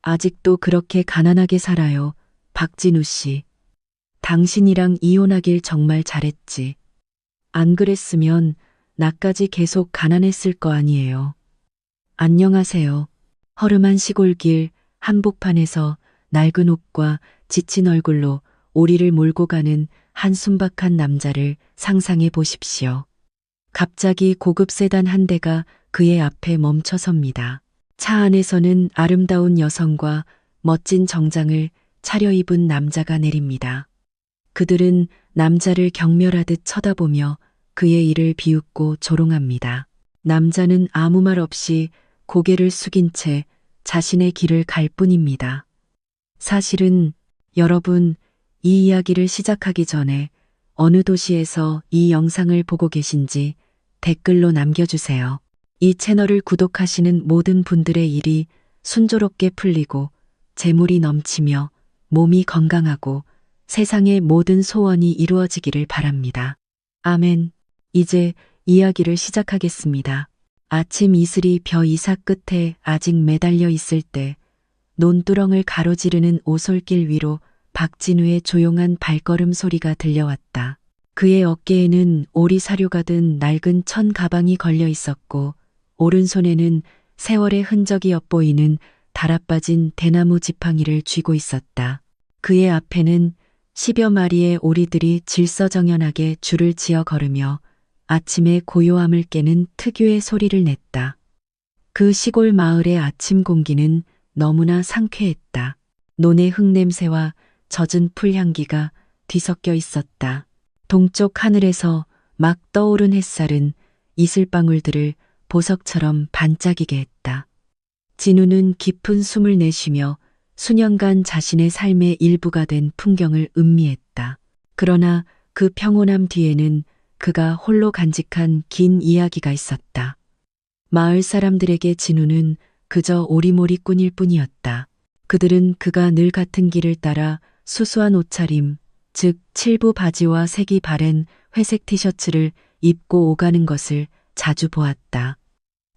아직도 그렇게 가난하게 살아요. 박진우 씨. 당신이랑 이혼하길 정말 잘했지. 안 그랬으면 나까지 계속 가난했을 거 아니에요. 안녕하세요. 허름한 시골길 한복판에서 낡은 옷과 지친 얼굴로 오리를 몰고 가는 한 순박한 남자를 상상해 보십시오. 갑자기 고급 세단 한 대가 그의 앞에 멈춰 섭니다. 차 안에서는 아름다운 여성과 멋진 정장을 차려입은 남자가 내립니다. 그들은 남자를 경멸하듯 쳐다보며 그의 일을 비웃고 조롱합니다. 남자는 아무 말 없이 고개를 숙인 채 자신의 길을 갈 뿐입니다. 사실은 여러분, 이 이야기를 시작하기 전에 어느 도시에서 이 영상을 보고 계신지 댓글로 남겨주세요. 이 채널을 구독하시는 모든 분들의 일이 순조롭게 풀리고 재물이 넘치며 몸이 건강하고 세상의 모든 소원이 이루어지기를 바랍니다. 아멘. 이제 이야기를 시작하겠습니다. 아침 이슬이 벼 이사 끝에 아직 매달려 있을 때 논두렁을 가로지르는 오솔길 위로 박진우의 조용한 발걸음 소리가 들려왔다. 그의 어깨에는 오리 사료가 든 낡은 천 가방이 걸려 있었고 오른손에는 세월의 흔적이 엿보이는 달아빠진 대나무 지팡이를 쥐고 있었다. 그의 앞에는 10여 마리의 오리들이 질서정연하게 줄을 지어 걸으며 아침의 고요함을 깨는 특유의 소리를 냈다. 그 시골 마을의 아침 공기는 너무나 상쾌했다. 논의 흙냄새와 젖은 풀 향기가 뒤섞여 있었다. 동쪽 하늘에서 막 떠오른 햇살은 이슬방울들을 보석처럼 반짝이게 했다. 진우는 깊은 숨을 내쉬며 수년간 자신의 삶의 일부가 된 풍경을 음미했다. 그러나 그 평온함 뒤에는 그가 홀로 간직한 긴 이야기가 있었다. 마을 사람들에게 진우는 그저 오리몰이꾼일 뿐이었다. 그들은 그가 늘 같은 길을 따라 수수한 옷차림, 즉 칠부 바지와 색이 바랜 회색 티셔츠를 입고 오가는 것을 자주 보았다.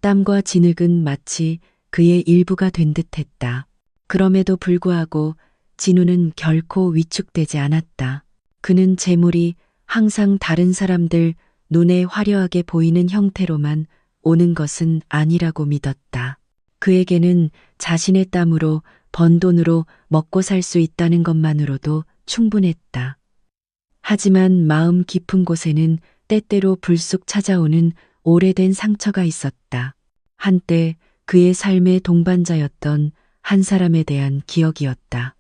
땀과 진흙은 마치 그의 일부가 된 듯했다. 그럼에도 불구하고 진우는 결코 위축되지 않았다. 그는 재물이 항상 다른 사람들 눈에 화려하게 보이는 형태로만 오는 것은 아니라고 믿었다. 그에게는 자신의 땀으로 번 돈으로 먹고 살 수 있다는 것만으로도 충분했다. 하지만 마음 깊은 곳에는 때때로 불쑥 찾아오는 오래된 상처가 있었다. 한때 그의 삶의 동반자였던 한 사람에 대한 기억이었다.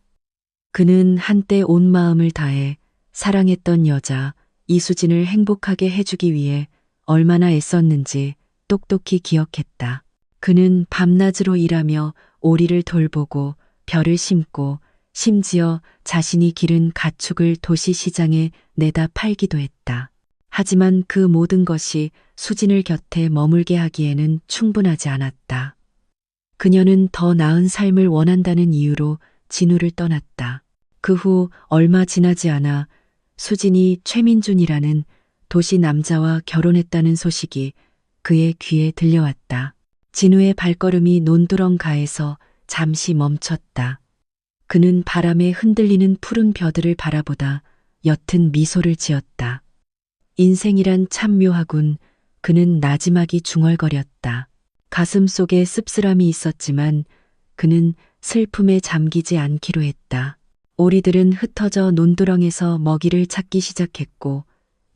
그는 한때 온 마음을 다해 사랑했던 여자 이수진을 행복하게 해주기 위해 얼마나 애썼는지 똑똑히 기억했다. 그는 밤낮으로 일하며 오리를 돌보고 벼를 심고 심지어 자신이 기른 가축을 도시 시장에 내다 팔기도 했다. 하지만 그 모든 것이 수진을 곁에 머물게 하기에는 충분하지 않았다. 그녀는 더 나은 삶을 원한다는 이유로 진우를 떠났다. 그 후 얼마 지나지 않아 수진이 최민준이라는 도시 남자와 결혼했다는 소식이 그의 귀에 들려왔다. 진우의 발걸음이 논두렁가에서 잠시 멈췄다. 그는 바람에 흔들리는 푸른 벼들을 바라보다 옅은 미소를 지었다. 인생이란 참 묘하군. 그는 나지막이 중얼거렸다. 가슴 속에 씁쓸함이 있었지만 그는 슬픔에 잠기지 않기로 했다. 오리들은 흩어져 논두렁에서 먹이를 찾기 시작했고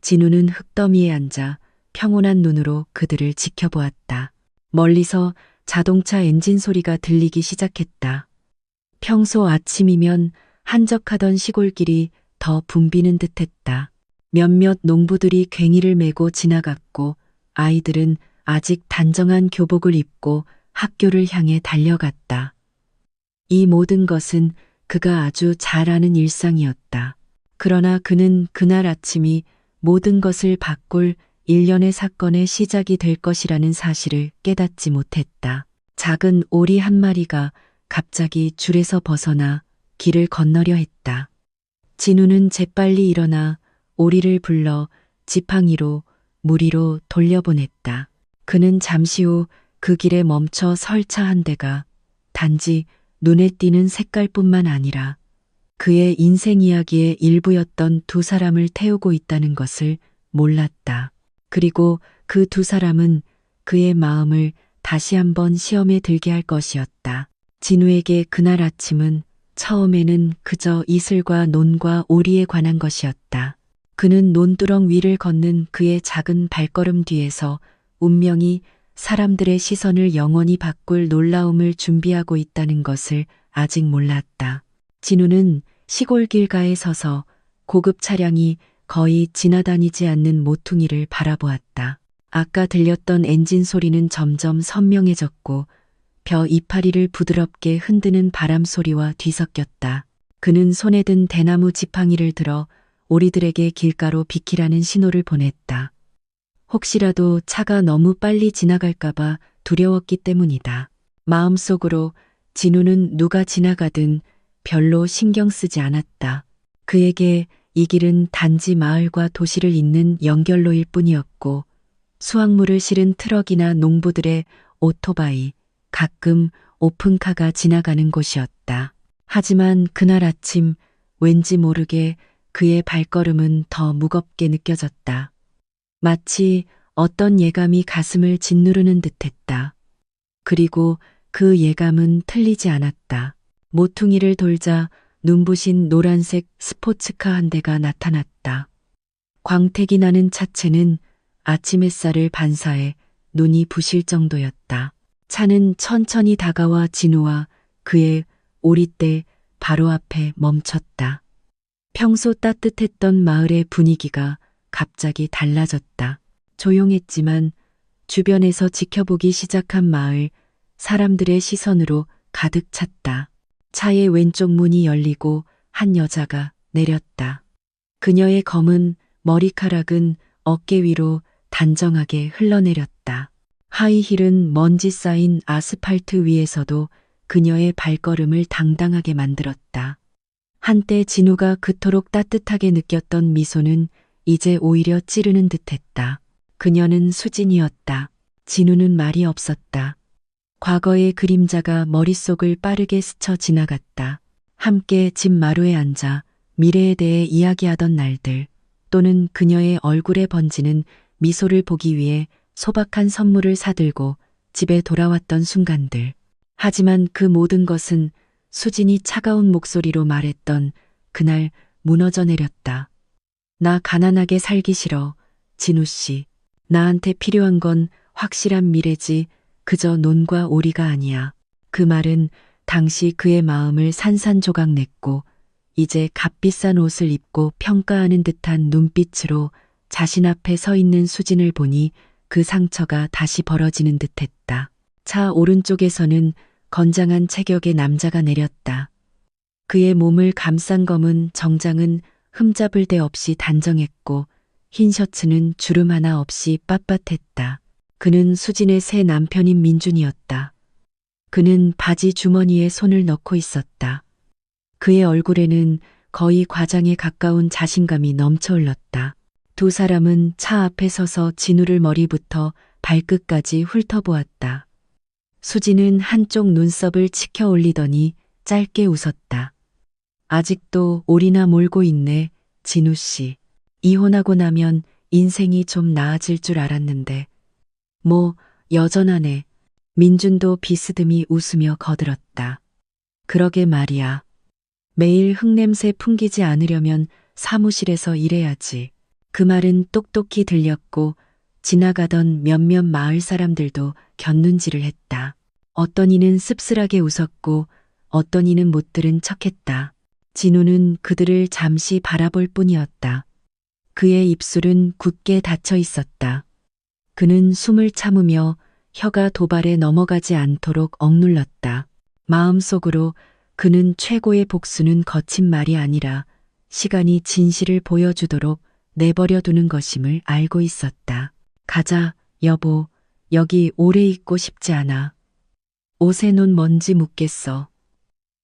진우는 흙더미에 앉아 평온한 눈으로 그들을 지켜보았다. 멀리서 자동차 엔진 소리가 들리기 시작했다. 평소 아침이면 한적하던 시골길이 더 붐비는 듯했다. 몇몇 농부들이 괭이를 메고 지나갔고 아이들은 아직 단정한 교복을 입고 학교를 향해 달려갔다. 이 모든 것은 그가 아주 잘 아는 일상이었다. 그러나 그는 그날 아침이 모든 것을 바꿀 일련의 사건의 시작이 될 것이라는 사실을 깨닫지 못했다. 작은 오리 한 마리가 갑자기 줄에서 벗어나 길을 건너려 했다. 진우는 재빨리 일어나 오리를 불러 지팡이로 무리로 돌려보냈다. 그는 잠시 후 그 길에 멈춰 설차 한 대가 단지 눈에 띄는 색깔뿐만 아니라 그의 인생 이야기의 일부였던 두 사람을 태우고 있다는 것을 몰랐다. 그리고 그 두 사람은 그의 마음을 다시 한번 시험에 들게 할 것이었다. 진우에게 그날 아침은 처음에는 그저 이슬과 논과 오리에 관한 것이었다. 그는 논두렁 위를 걷는 그의 작은 발걸음 뒤에서 운명이 사람들의 시선을 영원히 바꿀 놀라움을 준비하고 있다는 것을 아직 몰랐다. 진우는 시골 길가에 서서 고급 차량이 거의 지나다니지 않는 모퉁이를 바라보았다. 아까 들렸던 엔진 소리는 점점 선명해졌고 벼 이파리를 부드럽게 흔드는 바람 소리와 뒤섞였다. 그는 손에 든 대나무 지팡이를 들어 오리들에게 길가로 비키라는 신호를 보냈다. 혹시라도 차가 너무 빨리 지나갈까봐 두려웠기 때문이다. 마음속으로 진우는 누가 지나가든 별로 신경 쓰지 않았다. 그에게 이 길은 단지 마을과 도시를 잇는 연결로일 뿐이었고 수확물을 실은 트럭이나 농부들의 오토바이, 가끔 오픈카가 지나가는 곳이었다. 하지만 그날 아침 왠지 모르게 그의 발걸음은 더 무겁게 느껴졌다. 마치 어떤 예감이 가슴을 짓누르는 듯했다. 그리고 그 예감은 틀리지 않았다. 모퉁이를 돌자 눈부신 노란색 스포츠카 한 대가 나타났다. 광택이 나는 차체는 아침 햇살을 반사해 눈이 부실 정도였다. 차는 천천히 다가와 진우와 그의 오리떼 바로 앞에 멈췄다. 평소 따뜻했던 마을의 분위기가 갑자기 달라졌다. 조용했지만 주변에서 지켜보기 시작한 마을, 사람들의 시선으로 가득 찼다. 차의 왼쪽 문이 열리고 한 여자가 내렸다. 그녀의 검은 머리카락은 어깨 위로 단정하게 흘러내렸다. 하이힐은 먼지 쌓인 아스팔트 위에서도 그녀의 발걸음을 당당하게 만들었다. 한때 진우가 그토록 따뜻하게 느꼈던 미소는 이제 오히려 찌르는 듯했다. 그녀는 수진이었다. 진우는 말이 없었다. 과거의 그림자가 머릿속을 빠르게 스쳐 지나갔다. 함께 집 마루에 앉아 미래에 대해 이야기하던 날들, 또는 그녀의 얼굴에 번지는 미소를 보기 위해 소박한 선물을 사들고 집에 돌아왔던 순간들. 하지만 그 모든 것은 수진이 차가운 목소리로 말했던 그날 무너져 내렸다. 나 가난하게 살기 싫어, 진우 씨. 나한테 필요한 건 확실한 미래지 그저 논과 오리가 아니야. 그 말은 당시 그의 마음을 산산조각 냈고 이제 값비싼 옷을 입고 평가하는 듯한 눈빛으로 자신 앞에 서 있는 수진을 보니 그 상처가 다시 벌어지는 듯했다. 차 오른쪽에서는 건장한 체격의 남자가 내렸다. 그의 몸을 감싼 검은 정장은 흠잡을 데 없이 단정했고 흰 셔츠는 주름 하나 없이 빳빳했다. 그는 수진의 새 남편인 민준이었다. 그는 바지 주머니에 손을 넣고 있었다. 그의 얼굴에는 거의 과장에 가까운 자신감이 넘쳐 흘렀다. 두 사람은 차 앞에 서서 진우를 머리부터 발끝까지 훑어보았다. 수진은 한쪽 눈썹을 치켜 올리더니 짧게 웃었다. 아직도 오리나 몰고 있네, 진우 씨. 이혼하고 나면 인생이 좀 나아질 줄 알았는데. 뭐, 여전하네. 민준도 비스듬히 웃으며 거들었다. 그러게 말이야. 매일 흙냄새 풍기지 않으려면 사무실에서 일해야지. 그 말은 똑똑히 들렸고 지나가던 몇몇 마을 사람들도 곁눈질을 했다. 어떤 이는 씁쓸하게 웃었고 어떤 이는 못 들은 척했다. 진우는 그들을 잠시 바라볼 뿐이었다. 그의 입술은 굳게 닫혀 있었다. 그는 숨을 참으며 혀가 도발에 넘어가지 않도록 억눌렀다. 마음속으로 그는 최고의 복수는 거친 말이 아니라 시간이 진실을 보여주도록 내버려 두는 것임을 알고 있었다. 가자, 여보. 여기 오래 있고 싶지 않아. 옷에 논 먼지 묻겠어.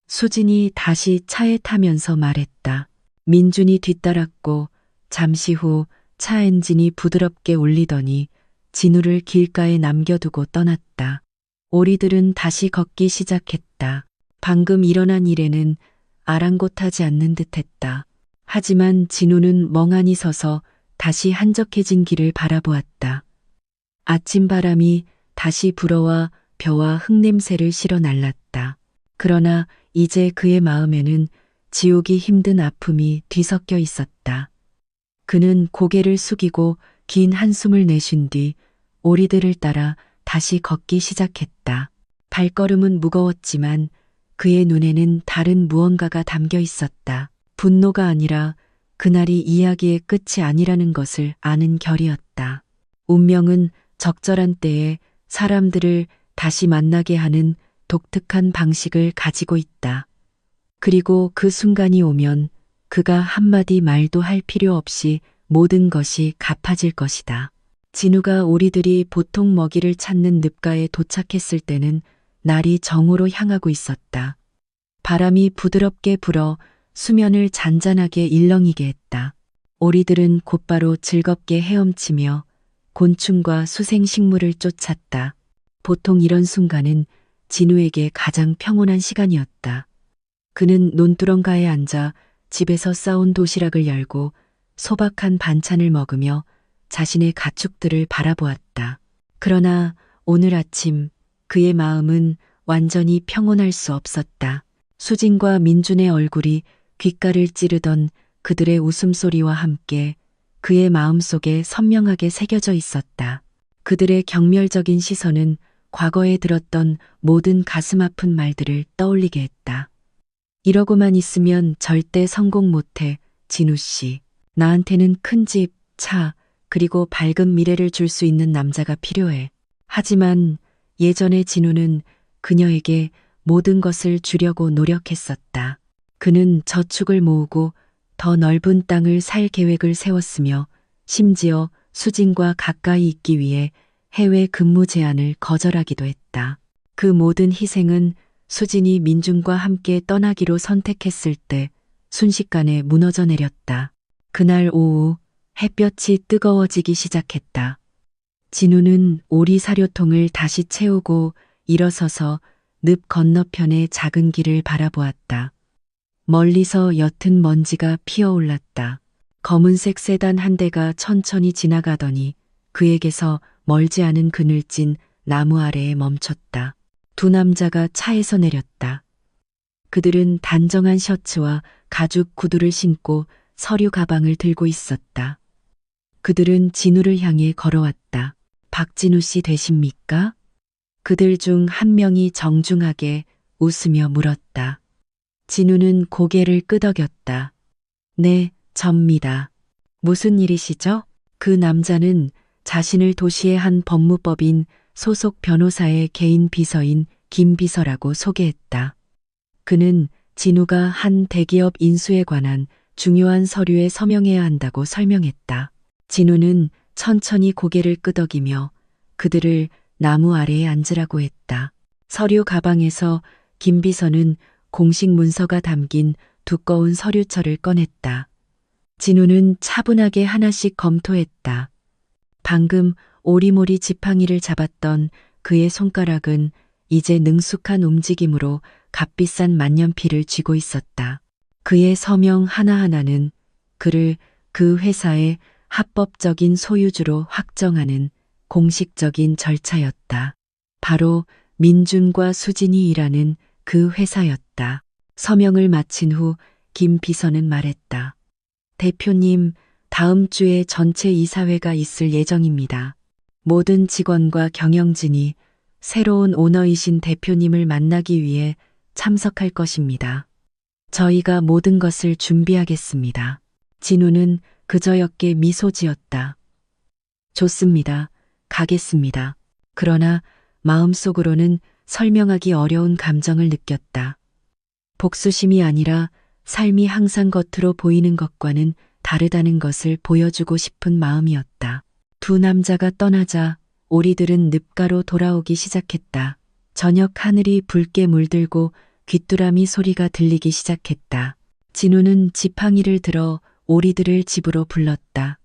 수진이 다시 차에 타면서 말했다. 민준이 뒤따랐고 잠시 후 차 엔진이 부드럽게 울리더니 진우를 길가에 남겨두고 떠났다. 오리들은 다시 걷기 시작했다. 방금 일어난 일에는 아랑곳하지 않는 듯했다. 하지만 진우는 멍하니 서서 다시 한적해진 길을 바라보았다. 아침 바람이 다시 불어와 벼와 흙냄새를 실어 날랐다. 그러나 이제 그의 마음에는 지우기 힘든 아픔이 뒤섞여 있었다. 그는 고개를 숙이고 긴 한숨을 내쉰 뒤 오리들을 따라 다시 걷기 시작했다. 발걸음은 무거웠지만 그의 눈에는 다른 무언가가 담겨 있었다. 분노가 아니라 그날이 이야기의 끝이 아니라는 것을 아는 결이었다. 운명은 적절한 때에 사람들을 다시 만나게 하는 독특한 방식을 가지고 있다. 그리고 그 순간이 오면 그가 한마디 말도 할 필요 없이 모든 것이 갚아질 것이다. 진우가 오리들이 보통 먹이를 찾는 늪가에 도착했을 때는 날이 정오로 향하고 있었다. 바람이 부드럽게 불어 수면을 잔잔하게 일렁이게 했다. 오리들은 곧바로 즐겁게 헤엄치며 곤충과 수생식물을 쫓았다. 보통 이런 순간은 진우에게 가장 평온한 시간이었다. 그는 논두렁가에 앉아 집에서 싸온 도시락을 열고 소박한 반찬을 먹으며 자신의 가축들을 바라보았다. 그러나 오늘 아침 그의 마음은 완전히 평온할 수 없었다. 수진과 민준의 얼굴이 귓가를 찌르던 그들의 웃음소리와 함께 그의 마음속에 선명하게 새겨져 있었다. 그들의 경멸적인 시선은 과거에 들었던 모든 가슴 아픈 말들을 떠올리게 했다. 이러고만 있으면 절대 성공 못해, 진우 씨. 나한테는 큰 집, 차, 그리고 밝은 미래를 줄 수 있는 남자가 필요해. 하지만 예전의 진우는 그녀에게 모든 것을 주려고 노력했었다. 그는 저축을 모으고 더 넓은 땅을 살 계획을 세웠으며 심지어 수진과 가까이 있기 위해 해외 근무 제안을 거절하기도 했다. 그 모든 희생은 수진이 민준과 함께 떠나기로 선택했을 때 순식간에 무너져 내렸다. 그날 오후 햇볕이 뜨거워지기 시작했다. 진우는 오리 사료통을 다시 채우고 일어서서 늪 건너편의 작은 길을 바라보았다. 멀리서 옅은 먼지가 피어올랐다. 검은색 세단 한 대가 천천히 지나가더니 그에게서 멀지 않은 그늘진 나무 아래에 멈췄다. 두 남자가 차에서 내렸다. 그들은 단정한 셔츠와 가죽 구두를 신고 서류 가방을 들고 있었다. 그들은 진우를 향해 걸어왔다. 박진우 씨 되십니까? 그들 중 한 명이 정중하게 웃으며 물었다. 진우는 고개를 끄덕였다. 네, 접니다. 무슨 일이시죠? 그 남자는 자신을 도시의 한 법무법인 소속 변호사의 개인 비서인 김 비서라고 소개했다. 그는 진우가 한 대기업 인수에 관한 중요한 서류에 서명해야 한다고 설명했다. 진우는 천천히 고개를 끄덕이며 그들을 나무 아래에 앉으라고 했다. 서류 가방에서 김 비서는 공식 문서가 담긴 두꺼운 서류철을 꺼냈다. 진우는 차분하게 하나씩 검토했다. 방금 오리모리 지팡이를 잡았던 그의 손가락은 이제 능숙한 움직임으로 값비싼 만년필을 쥐고 있었다. 그의 서명 하나하나는 그를 그 회사의 합법적인 소유주로 확정하는 공식적인 절차였다. 바로 민준과 수진이 일하는 그 회사였다. 서명을 마친 후 김 비서는 말했다. 대표님, 다음 주에 전체 이사회가 있을 예정입니다. 모든 직원과 경영진이 새로운 오너이신 대표님을 만나기 위해 참석할 것입니다. 저희가 모든 것을 준비하겠습니다. 진우는 그저였게 미소 지었다. 좋습니다. 가겠습니다. 그러나 마음속으로는 설명하기 어려운 감정을 느꼈다. 복수심이 아니라 삶이 항상 겉으로 보이는 것과는 다르다는 것을 보여주고 싶은 마음이었다. 두 남자가 떠나자 오리들은 늪가로 돌아오기 시작했다. 저녁 하늘이 붉게 물들고 귀뚜라미 소리가 들리기 시작했다. 진우는 지팡이를 들어 오리들을 집으로 불렀다.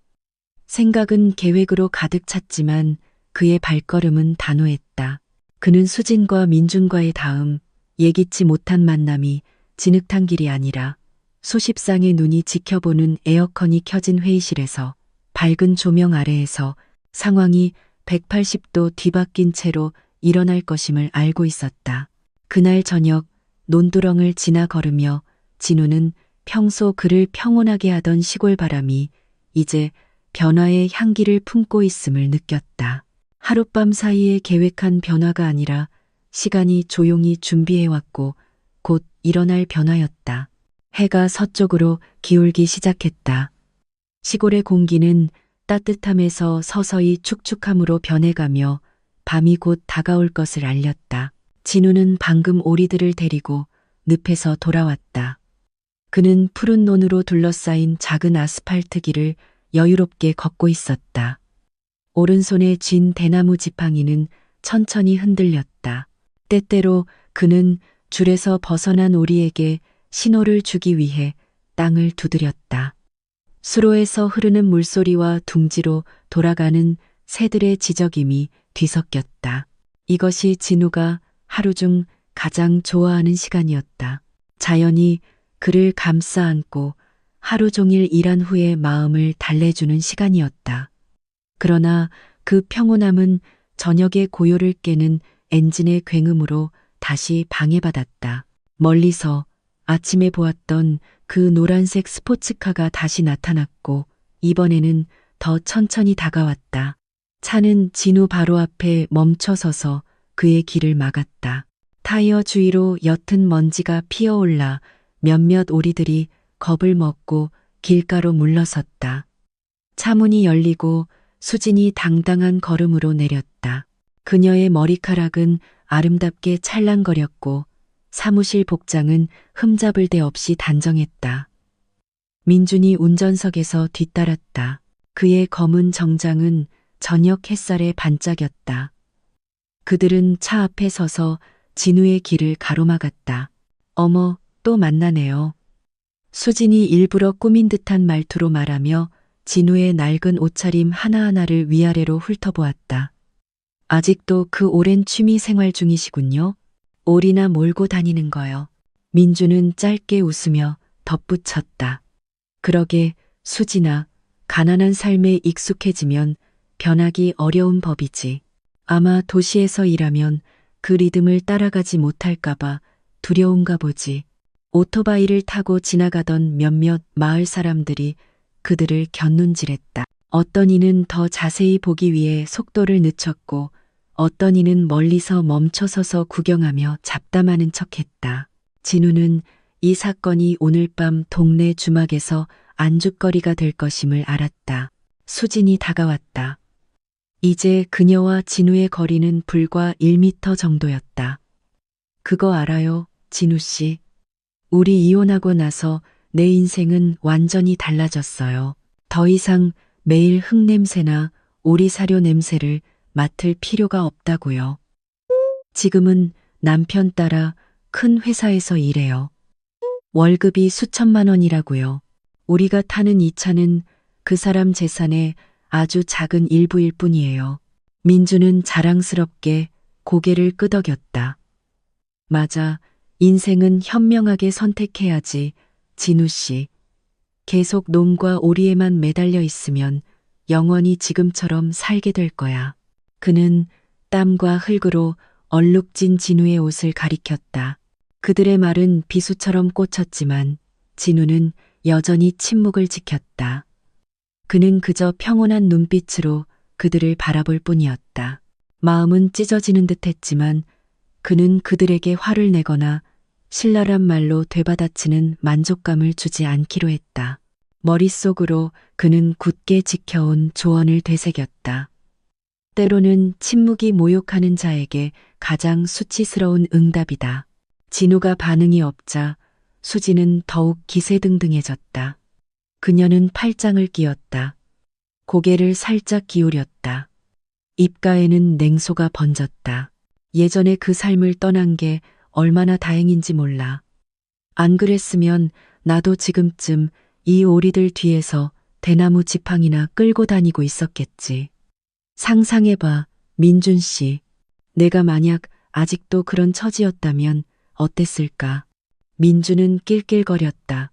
생각은 계획으로 가득 찼지만 그의 발걸음은 단호했다. 그는 수진과 민준과의 다음 예기치 못한 만남이 진흙탕 길이 아니라 수십 쌍의 눈이 지켜보는 에어컨이 켜진 회의실에서 밝은 조명 아래에서 상황이 180도 뒤바뀐 채로 일어날 것임을 알고 있었다. 그날 저녁 논두렁을 지나 걸으며 진우는 평소 그를 평온하게 하던 시골 바람이 이제 변화의 향기를 품고 있음을 느꼈다. 하룻밤 사이에 계획한 변화가 아니라 시간이 조용히 준비해왔고 곧 일어날 변화였다. 해가 서쪽으로 기울기 시작했다. 시골의 공기는 따뜻함에서 서서히 축축함으로 변해가며 밤이 곧 다가올 것을 알렸다. 진우는 방금 오리들을 데리고 늪에서 돌아왔다. 그는 푸른 논으로 둘러싸인 작은 아스팔트 길을 여유롭게 걷고 있었다. 오른손에 쥔 대나무 지팡이는 천천히 흔들렸다. 때때로 그는 줄에서 벗어난 오리에게 신호를 주기 위해 땅을 두드렸다. 수로에서 흐르는 물소리와 둥지로 돌아가는 새들의 지저김이 뒤섞였다. 이것이 진우가 하루 중 가장 좋아하는 시간이었다. 자연이 그를 감싸 안고 하루 종일 일한 후에 마음을 달래주는 시간이었다. 그러나 그 평온함은 저녁의 고요를 깨는 엔진의 굉음으로 다시 방해받았다. 멀리서 아침에 보았던 그 노란색 스포츠카가 다시 나타났고 이번에는 더 천천히 다가왔다. 차는 진우 바로 앞에 멈춰서서 그의 길을 막았다. 타이어 주위로 옅은 먼지가 피어올라 몇몇 오리들이 겁을 먹고 길가로 물러섰다. 차 문이 열리고 수진이 당당한 걸음으로 내렸다. 그녀의 머리카락은 아름답게 찰랑거렸고 사무실 복장은 흠잡을 데 없이 단정했다. 민준이 운전석에서 뒤따랐다. 그의 검은 정장은 저녁 햇살에 반짝였다. 그들은 차 앞에 서서 진우의 길을 가로막았다. 어머, 또 만나네요. 수진이 일부러 꾸민 듯한 말투로 말하며 진우의 낡은 옷차림 하나하나를 위아래로 훑어보았다. 아직도 그 오랜 취미 생활 중이시군요. 오리나 몰고 다니는 거요. 민주는 짧게 웃으며 덧붙였다. 그러게 수진아, 가난한 삶에 익숙해지면 변하기 어려운 법이지. 아마 도시에서 일하면 그 리듬을 따라가지 못할까봐 두려운가 보지. 오토바이를 타고 지나가던 몇몇 마을 사람들이 그들을 곁눈질했다. 어떤 이는 더 자세히 보기 위해 속도를 늦췄고 어떤 이는 멀리서 멈춰서서 구경하며 잡담하는 척했다. 진우는 이 사건이 오늘 밤 동네 주막에서 안주거리가 될 것임을 알았다. 수진이 다가왔다. 이제 그녀와 진우의 거리는 불과 1미터 정도였다. 그거 알아요, 진우 씨. 우리 이혼하고 나서 내 인생은 완전히 달라졌어요. 더 이상 매일 흙냄새나 오리사료 냄새를 맡을 필요가 없다고요. 지금은 남편 따라 큰 회사에서 일해요. 월급이 수천만 원이라고요. 우리가 타는 이 차는 그 사람 재산의 아주 작은 일부일 뿐이에요. 민주는 자랑스럽게 고개를 끄덕였다. 맞아. 인생은 현명하게 선택해야지, 진우 씨. 계속 논과 오리에만 매달려 있으면 영원히 지금처럼 살게 될 거야. 그는 땀과 흙으로 얼룩진 진우의 옷을 가리켰다. 그들의 말은 비수처럼 꽂혔지만 진우는 여전히 침묵을 지켰다. 그는 그저 평온한 눈빛으로 그들을 바라볼 뿐이었다. 마음은 찢어지는 듯 했지만 그는 그들에게 화를 내거나 신랄한 말로 되받아치는 만족감을 주지 않기로 했다. 머릿속으로 그는 굳게 지켜온 조언을 되새겼다. 때로는 침묵이 모욕하는 자에게 가장 수치스러운 응답이다. 진우가 반응이 없자 수지는 더욱 기세등등해졌다. 그녀는 팔짱을 끼웠다. 고개를 살짝 기울였다. 입가에는 냉소가 번졌다. 예전에 그 삶을 떠난 게 얼마나 다행인지 몰라. 안 그랬으면 나도 지금쯤 이 오리들 뒤에서 대나무 지팡이나 끌고 다니고 있었겠지. 상상해봐, 민준 씨. 내가 만약 아직도 그런 처지였다면 어땠을까? 민주는 낄낄거렸다.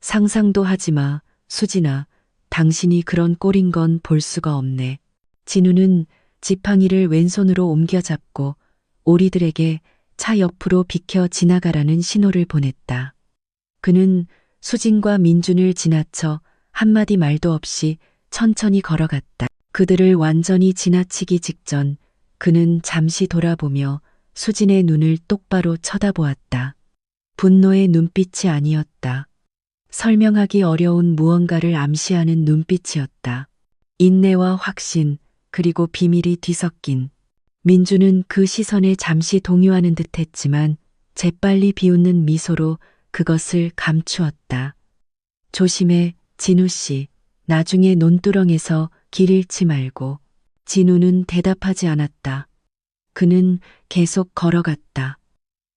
상상도 하지 마, 수진아. 당신이 그런 꼴인 건 볼 수가 없네. 진우는 지팡이를 왼손으로 옮겨잡고 오리들에게 차 옆으로 비켜 지나가라는 신호를 보냈다. 그는 수진과 민준을 지나쳐 한마디 말도 없이 천천히 걸어갔다. 그들을 완전히 지나치기 직전 그는 잠시 돌아보며 수진의 눈을 똑바로 쳐다보았다. 분노의 눈빛이 아니었다. 설명하기 어려운 무언가를 암시하는 눈빛이었다. 인내와 확신, 그리고 비밀이 뒤섞인. 민주는 그 시선에 잠시 동요하는 듯 했지만 재빨리 비웃는 미소로 그것을 감추었다. 조심해, 진우 씨. 나중에 논두렁에서 길 잃지 말고. 진우는 대답하지 않았다. 그는 계속 걸어갔다.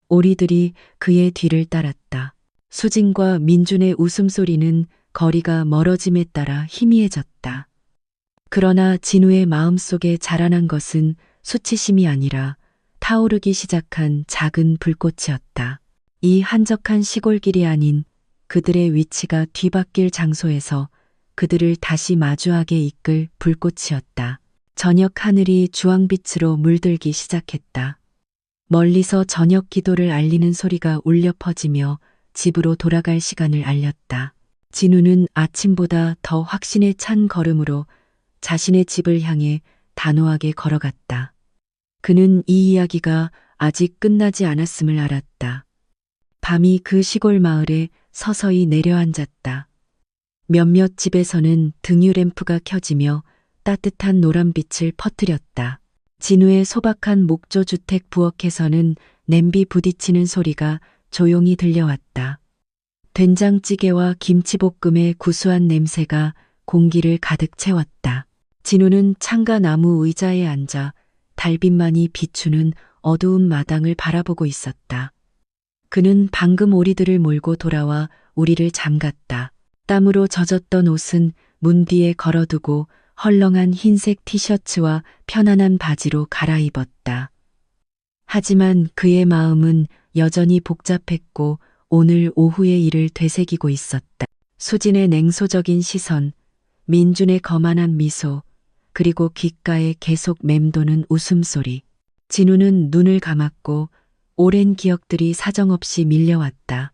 오리들이 그의 뒤를 따랐다. 수진과 민준의 웃음소리는 거리가 멀어짐에 따라 희미해졌다. 그러나 진우의 마음속에 자라난 것은 수치심이 아니라 타오르기 시작한 작은 불꽃이었다. 이 한적한 시골길이 아닌 그들의 위치가 뒤바뀔 장소에서 그들을 다시 마주하게 이끌 불꽃이었다. 저녁 하늘이 주황빛으로 물들기 시작했다. 멀리서 저녁 기도를 알리는 소리가 울려 퍼지며 집으로 돌아갈 시간을 알렸다. 진우는 아침보다 더 확신에 찬 걸음으로 자신의 집을 향해 단호하게 걸어갔다. 그는 이 이야기가 아직 끝나지 않았음을 알았다. 밤이 그 시골 마을에 서서히 내려앉았다. 몇몇 집에서는 등유 램프가 켜지며 따뜻한 노란빛을 퍼뜨렸다. 진우의 소박한 목조 주택 부엌에서는 냄비 부딪히는 소리가 조용히 들려왔다. 된장찌개와 김치볶음의 구수한 냄새가 공기를 가득 채웠다. 진우는 창가 나무 의자에 앉아 달빛만이 비추는 어두운 마당을 바라보고 있었다. 그는 방금 오리들을 몰고 돌아와 우리를 잠갔다. 땀으로 젖었던 옷은 문 뒤에 걸어두고 헐렁한 흰색 티셔츠와 편안한 바지로 갈아입었다. 하지만 그의 마음은 여전히 복잡했고 오늘 오후의 일을 되새기고 있었다. 수진의 냉소적인 시선, 민준의 거만한 미소, 그리고 귓가에 계속 맴도는 웃음소리. 진우는 눈을 감았고 오랜 기억들이 사정없이 밀려왔다.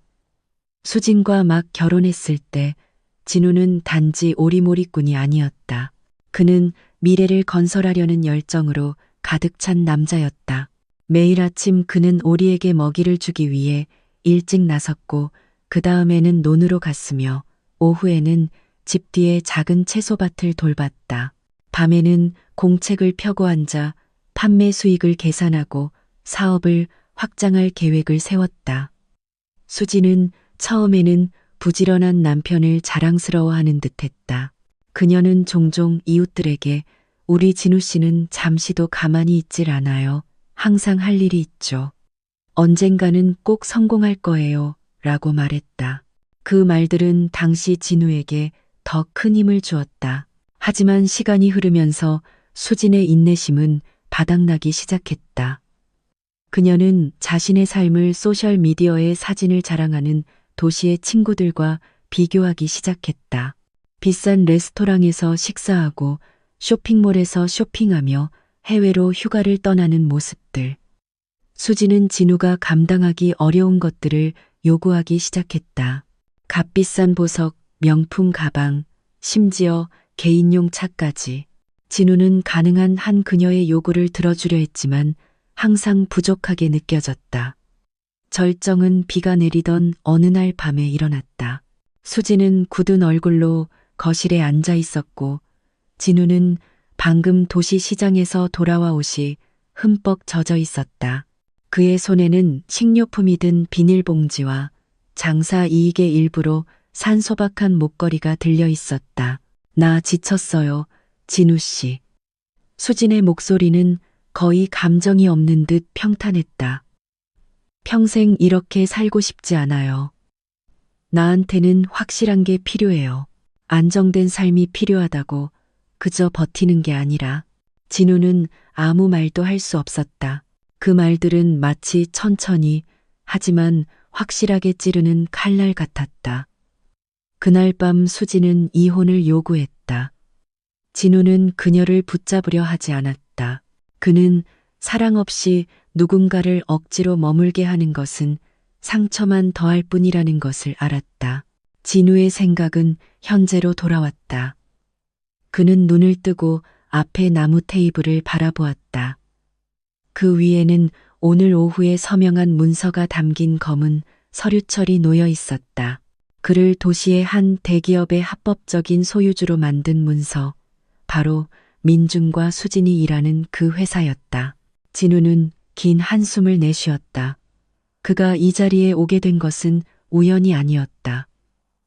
수진과 막 결혼했을 때 진우는 단지 오리몰이꾼이 아니었다. 그는 미래를 건설하려는 열정으로 가득 찬 남자였다. 매일 아침 그는 오리에게 먹이를 주기 위해 일찍 나섰고 그 다음에는 논으로 갔으며 오후에는 집 뒤의 작은 채소밭을 돌봤다. 밤에는 공책을 펴고 앉아 판매 수익을 계산하고 사업을 확장할 계획을 세웠다. 수지는 처음에는 부지런한 남편을 자랑스러워하는 듯했다. 그녀는 종종 이웃들에게 우리 진우 씨는 잠시도 가만히 있질 않아요. 항상 할 일이 있죠. 언젠가는 꼭 성공할 거예요. 라고 말했다. 그 말들은 당시 진우에게 더 큰 힘을 주었다. 하지만 시간이 흐르면서 수진의 인내심은 바닥나기 시작했다. 그녀는 자신의 삶을 소셜미디어에 사진을 자랑하는 도시의 친구들과 비교하기 시작했다. 비싼 레스토랑에서 식사하고 쇼핑몰에서 쇼핑하며 해외로 휴가를 떠나는 모습들. 수지는 진우가 감당하기 어려운 것들을 요구하기 시작했다. 값비싼 보석, 명품 가방, 심지어 개인용 차까지. 진우는 가능한 한 그녀의 요구를 들어주려 했지만 항상 부족하게 느껴졌다. 절정은 비가 내리던 어느 날 밤에 일어났다. 수지는 굳은 얼굴로 거실에 앉아 있었고 진우는 방금 도시 시장에서 돌아와 옷이 흠뻑 젖어 있었다. 그의 손에는 식료품이 든 비닐봉지와 장사 이익의 일부로 산 소박한 목걸이가 들려 있었다. 나 지쳤어요, 진우 씨. 수진의 목소리는 거의 감정이 없는 듯 평탄했다. 평생 이렇게 살고 싶지 않아요. 나한테는 확실한 게 필요해요. 안정된 삶이 필요하다고. 그저 버티는 게 아니라. 진우는 아무 말도 할 수 없었다. 그 말들은 마치 천천히 하지만 확실하게 찌르는 칼날 같았다. 그날 밤 수지는 이혼을 요구했다. 진우는 그녀를 붙잡으려 하지 않았다. 그는 사랑 없이 누군가를 억지로 머물게 하는 것은 상처만 더할 뿐이라는 것을 알았다. 진우의 생각은 현재로 돌아왔다. 그는 눈을 뜨고 앞에 나무 테이블을 바라보았다. 그 위에는 오늘 오후에 서명한 문서가 담긴 검은 서류철이 놓여 있었다. 그를 도시의 한 대기업의 합법적인 소유주로 만든 문서, 바로 민준과 수진이 일하는 그 회사였다. 진우는 긴 한숨을 내쉬었다. 그가 이 자리에 오게 된 것은 우연이 아니었다.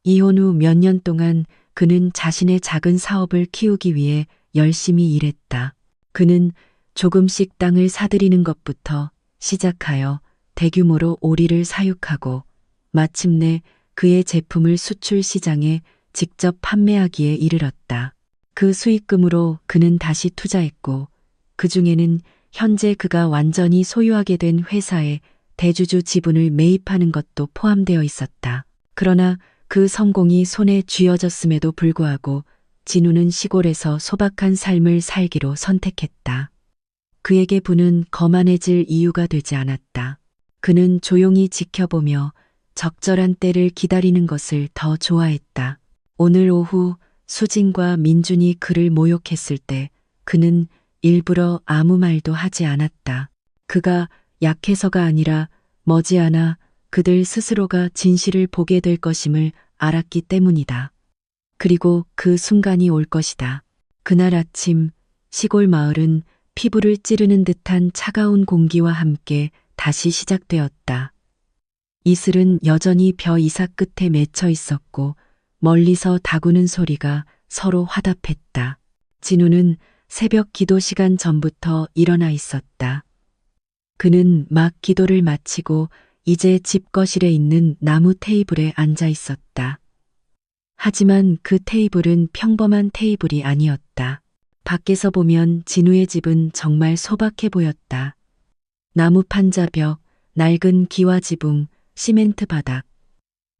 이혼 후 몇 년 동안 그는 자신의 작은 사업을 키우기 위해 열심히 일했다. 그는 조금씩 땅을 사들이는 것부터 시작하여 대규모로 오리를 사육하고 마침내 그의 제품을 수출 시장에 직접 판매하기에 이르렀다. 그 수익금으로 그는 다시 투자했고 그 중에는 현재 그가 완전히 소유하게 된 회사의 대주주 지분을 매입하는 것도 포함되어 있었다. 그러나 그 성공이 손에 쥐어졌음에도 불구하고 진우는 시골에서 소박한 삶을 살기로 선택했다. 그에게 부는 거만해질 이유가 되지 않았다. 그는 조용히 지켜보며 적절한 때를 기다리는 것을 더 좋아했다. 오늘 오후 수진과 민준이 그를 모욕했을 때 그는 일부러 아무 말도 하지 않았다. 그가 약해서가 아니라 머지않아 그들 스스로가 진실을 보게 될 것임을 알았기 때문이다. 그리고 그 순간이 올 것이다. 그날 아침 시골 마을은 피부를 찌르는 듯한 차가운 공기와 함께 다시 시작되었다. 이슬은 여전히 벼 이삭 끝에 맺혀 있었고 멀리서 다구는 소리가 서로 화답했다. 진우는 새벽 기도 시간 전부터 일어나 있었다. 그는 막 기도를 마치고 이제 집 거실에 있는 나무 테이블에 앉아 있었다. 하지만 그 테이블은 평범한 테이블이 아니었다. 밖에서 보면 진우의 집은 정말 소박해 보였다. 나무 판자벽, 낡은 기와 지붕, 시멘트 바닥.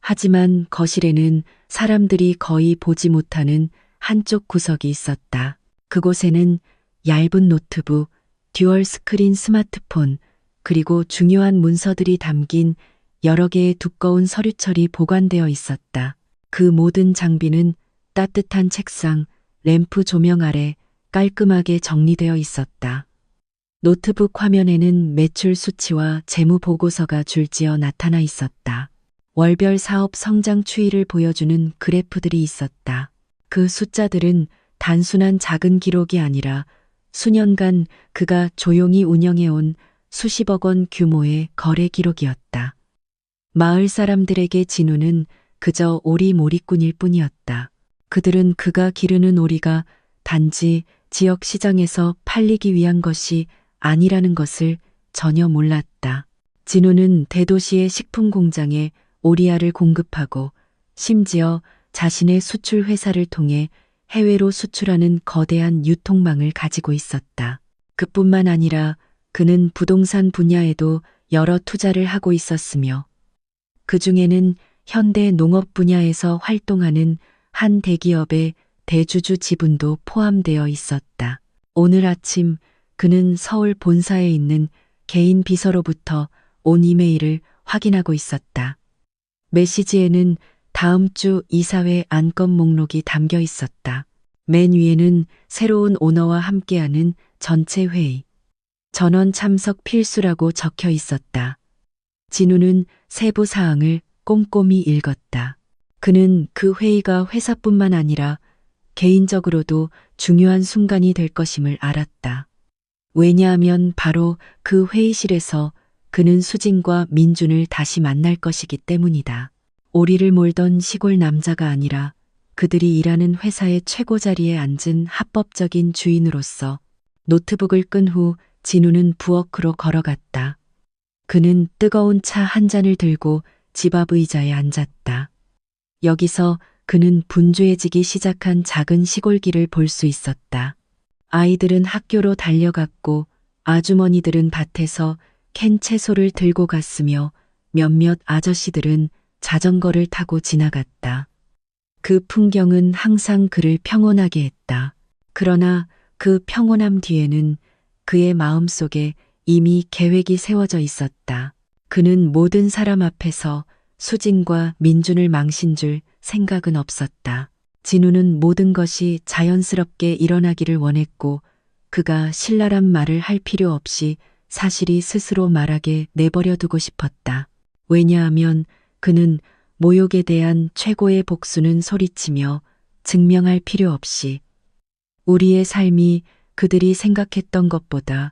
하지만 거실에는 사람들이 거의 보지 못하는 한쪽 구석이 있었다. 그곳에는 얇은 노트북, 듀얼 스크린 스마트폰, 그리고 중요한 문서들이 담긴 여러 개의 두꺼운 서류철이 보관되어 있었다. 그 모든 장비는 따뜻한 책상, 램프 조명 아래 깔끔하게 정리되어 있었다. 노트북 화면에는 매출 수치와 재무 보고서가 줄지어 나타나 있었다. 월별 사업 성장 추이를 보여주는 그래프들이 있었다. 그 숫자들은 단순한 작은 기록이 아니라 수년간 그가 조용히 운영해온 수십억 원 규모의 거래 기록이었다. 마을 사람들에게 진우는 그저 오리 몰이꾼일 뿐이었다. 그들은 그가 기르는 오리가 단지 지역 시장에서 팔리기 위한 것이 아니라는 것을 전혀 몰랐다. 진우는 대도시의 식품 공장에 오리알을 공급하고 심지어 자신의 수출 회사를 통해 해외로 수출하는 거대한 유통망을 가지고 있었다. 그뿐만 아니라 그는 부동산 분야에도 여러 투자를 하고 있었으며 그 중에는 현대 농업 분야에서 활동하는 한 대기업의 대주주 지분도 포함되어 있었다. 오늘 아침 그는 서울 본사에 있는 개인 비서로부터 온 이메일을 확인하고 있었다. 메시지에는 다음 주 이사회 안건 목록이 담겨 있었다. 맨 위에는 새로운 오너와 함께하는 전체 회의, 전원 참석 필수라고 적혀 있었다. 진우는 세부 사항을 꼼꼼히 읽었다. 그는 그 회의가 회사뿐만 아니라 개인적으로도 중요한 순간이 될 것임을 알았다. 왜냐하면 바로 그 회의실에서 그는 수진과 민준을 다시 만날 것이기 때문이다. 오리를 몰던 시골 남자가 아니라 그들이 일하는 회사의 최고 자리에 앉은 합법적인 주인으로서 노트북을 끈 후 진우는 부엌으로 걸어갔다. 그는 뜨거운 차 한 잔을 들고 집 앞 의자에 앉았다. 여기서 그는 분주해지기 시작한 작은 시골길을 볼 수 있었다. 아이들은 학교로 달려갔고 아주머니들은 밭에서 캔 채소를 들고 갔으며 몇몇 아저씨들은 자전거를 타고 지나갔다. 그 풍경은 항상 그를 평온하게 했다. 그러나 그 평온함 뒤에는 그의 마음속에 이미 계획이 세워져 있었다. 그는 모든 사람 앞에서 수진과 민준을 망신 줄 생각은 없었다. 진우는 모든 것이 자연스럽게 일어나기를 원했고 그가 신랄한 말을 할 필요 없이 사실이 스스로 말하게 내버려 두고 싶었다. 왜냐하면 그는 모욕에 대한 최고의 복수는 소리치며 증명할 필요 없이 우리의 삶이 그들이 생각했던 것보다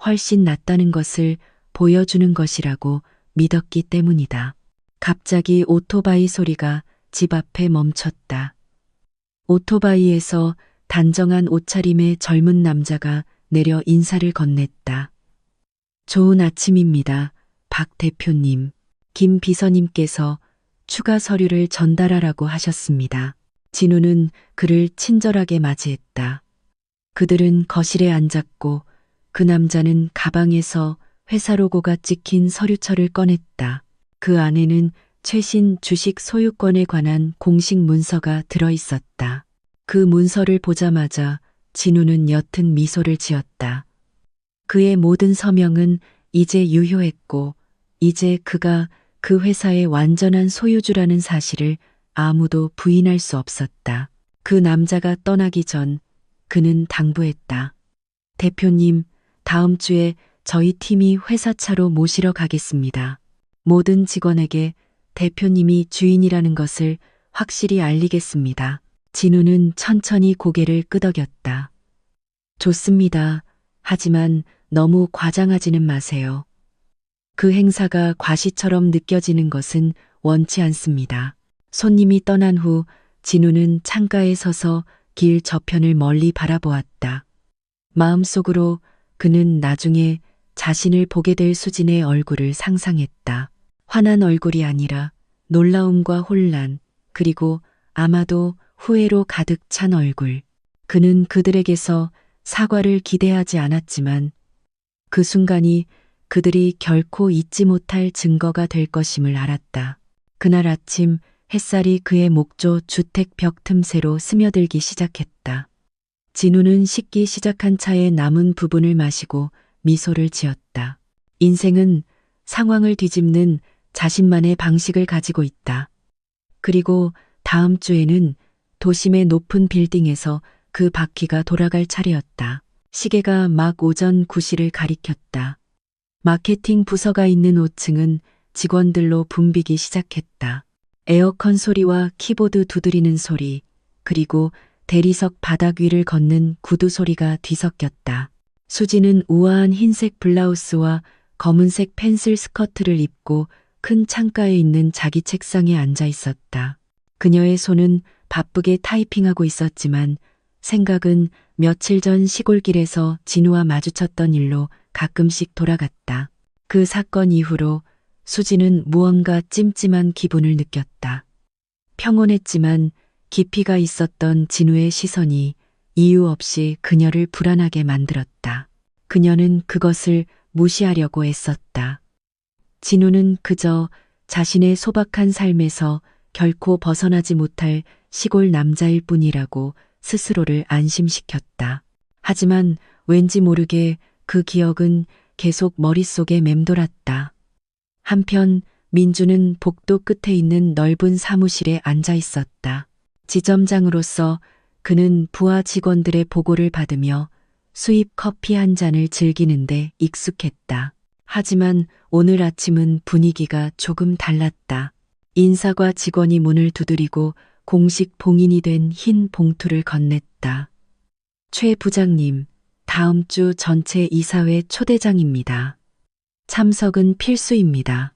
훨씬 낫다는 것을 보여주는 것이라고 믿었기 때문이다. 갑자기 오토바이 소리가 집 앞에 멈췄다. 오토바이에서 단정한 옷차림의 젊은 남자가 내려 인사를 건넸다. 좋은 아침입니다. 박 대표님. 김 비서님께서 추가 서류를 전달하라고 하셨습니다. 진우는 그를 친절하게 맞이했다. 그들은 거실에 앉았고 그 남자는 가방에서 회사 로고가 찍힌 서류철을 꺼냈다. 그 안에는 최신 주식 소유권에 관한 공식 문서가 들어 있었다. 그 문서를 보자마자 진우는 옅은 미소를 지었다. 그의 모든 서명은 이제 유효했고 이제 그가 그 회사의 완전한 소유주라는 사실을 아무도 부인할 수 없었다. 그 남자가 떠나기 전 그는 당부했다. 대표님, 다음 주에 저희 팀이 회사차로 모시러 가겠습니다. 모든 직원에게 대표님이 주인이라는 것을 확실히 알리겠습니다. 진우는 천천히 고개를 끄덕였다. 좋습니다. 하지만 너무 과장하지는 마세요. 그 행사가 과시처럼 느껴지는 것은 원치 않습니다. 손님이 떠난 후 진우는 창가에 서서 길 저편을 멀리 바라보았다. 마음속으로 그는 나중에 자신을 보게 될 수진의 얼굴을 상상했다. 환한 얼굴이 아니라 놀라움과 혼란, 그리고 아마도 후회로 가득 찬 얼굴. 그는 그들에게서 사과를 기대하지 않았지만 그 순간이 그들이 결코 잊지 못할 증거가 될 것임을 알았다. 그날 아침 햇살이 그의 목조 주택 벽 틈새로 스며들기 시작했다. 진우는 식기 시작한 차의 남은 부분을 마시고 미소를 지었다. 인생은 상황을 뒤집는 자신만의 방식을 가지고 있다. 그리고 다음 주에는 도심의 높은 빌딩에서 그 바퀴가 돌아갈 차례였다. 시계가 막 오전 9시를 가리켰다. 마케팅 부서가 있는 5층은 직원들로 붐비기 시작했다. 에어컨 소리와 키보드 두드리는 소리, 그리고 대리석 바닥 위를 걷는 구두 소리가 뒤섞였다. 수지는 우아한 흰색 블라우스와 검은색 펜슬 스커트를 입고 큰 창가에 있는 자기 책상에 앉아 있었다. 그녀의 손은 바쁘게 타이핑하고 있었지만 생각은 며칠 전 시골길에서 진우와 마주쳤던 일로 가끔씩 돌아갔다. 그 사건 이후로 수지는 무언가 찜찜한 기분을 느꼈다. 평온했지만 깊이가 있었던 진우의 시선이 이유 없이 그녀를 불안하게 만들었다. 그녀는 그것을 무시하려고 애썼다. 진우는 그저 자신의 소박한 삶에서 결코 벗어나지 못할 시골 남자일 뿐이라고 스스로를 안심시켰다. 하지만 왠지 모르게 그 기억은 계속 머릿속에 맴돌았다. 한편 민주는 복도 끝에 있는 넓은 사무실에 앉아 있었다. 지점장으로서 그는 부하 직원들의 보고를 받으며 수입 커피 한 잔을 즐기는데 익숙했다. 하지만 오늘 아침은 분위기가 조금 달랐다. 인사과 직원이 문을 두드리고 공식 봉인이 된 흰 봉투를 건넸다. 최 부장님, 다음 주 전체 이사회 초대장입니다. 참석은 필수입니다.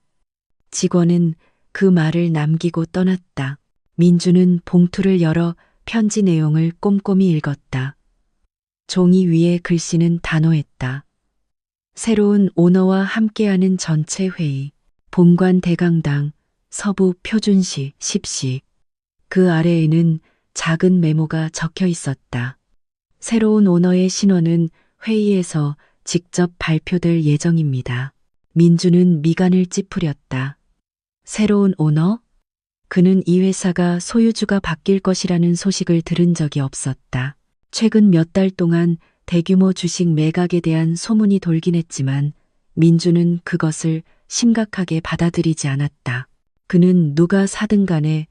직원은 그 말을 남기고 떠났다. 민주는 봉투를 열어 편지 내용을 꼼꼼히 읽었다. 종이 위에 글씨는 단호했다. 새로운 오너와 함께하는 전체 회의, 본관 대강당, 서부 표준시 10시. 그 아래에는 작은 메모가 적혀 있었다. 새로운 오너의 신원은 회의에서 직접 발표될 예정입니다. 민주는 미간을 찌푸렸다. 새로운 오너? 그는 이 회사가 소유주가 바뀔 것이라는 소식을 들은 적이 없었다. 최근 몇 달 동안 대규모 주식 매각에 대한 소문이 돌긴 했지만 민주는 그것을 심각하게 받아들이지 않았다. 그는 누가 사든 간에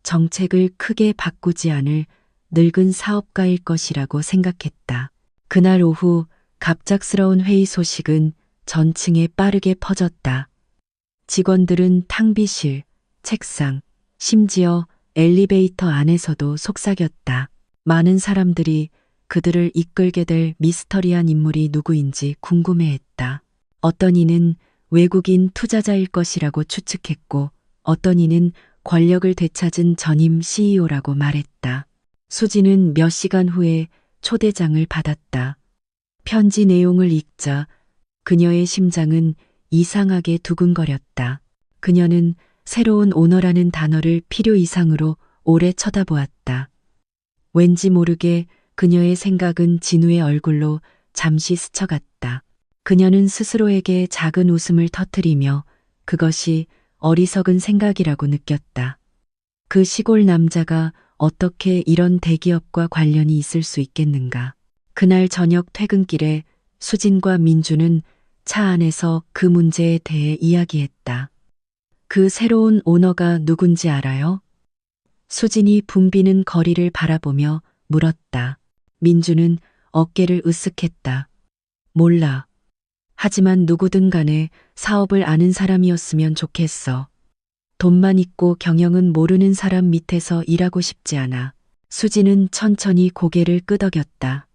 정책을 크게 바꾸지 않을 늙은 사업가일 것이라고 생각했다. 그날 오후 갑작스러운 회의 소식은 전층에 빠르게 퍼졌다. 직원들은 탕비실, 책상, 심지어 엘리베이터 안에서도 속삭였다. 많은 사람들이 그들을 이끌게 될 미스터리한 인물이 누구인지 궁금해했다. 어떤 이는 외국인 투자자일 것이라고 추측했고 어떤 이는 권력을 되찾은 전임 CEO라고 말했다. 수지는 몇 시간 후에 초대장을 받았다. 편지 내용을 읽자 그녀의 심장은 이상하게 두근거렸다. 그녀는 새로운 오너라는 단어를 필요 이상으로 오래 쳐다보았다. 왠지 모르게 그녀의 생각은 진우의 얼굴로 잠시 스쳐갔다. 그녀는 스스로에게 작은 웃음을 터뜨리며 그것이 어리석은 생각이라고 느꼈다. 그 시골 남자가 어떻게 이런 대기업과 관련이 있을 수 있겠는가. 그날 저녁 퇴근길에 수진과 민주는 차 안에서 그 문제에 대해 이야기했다. 그 새로운 오너가 누군지 알아요? 수진이 붐비는 거리를 바라보며 물었다. 민주는 어깨를 으쓱했다. 몰라. 하지만 누구든 간에 사업을 아는 사람이었으면 좋겠어. 돈만 있고 경영은 모르는 사람 밑에서 일하고 싶지 않아. 수지는 천천히 고개를 끄덕였다.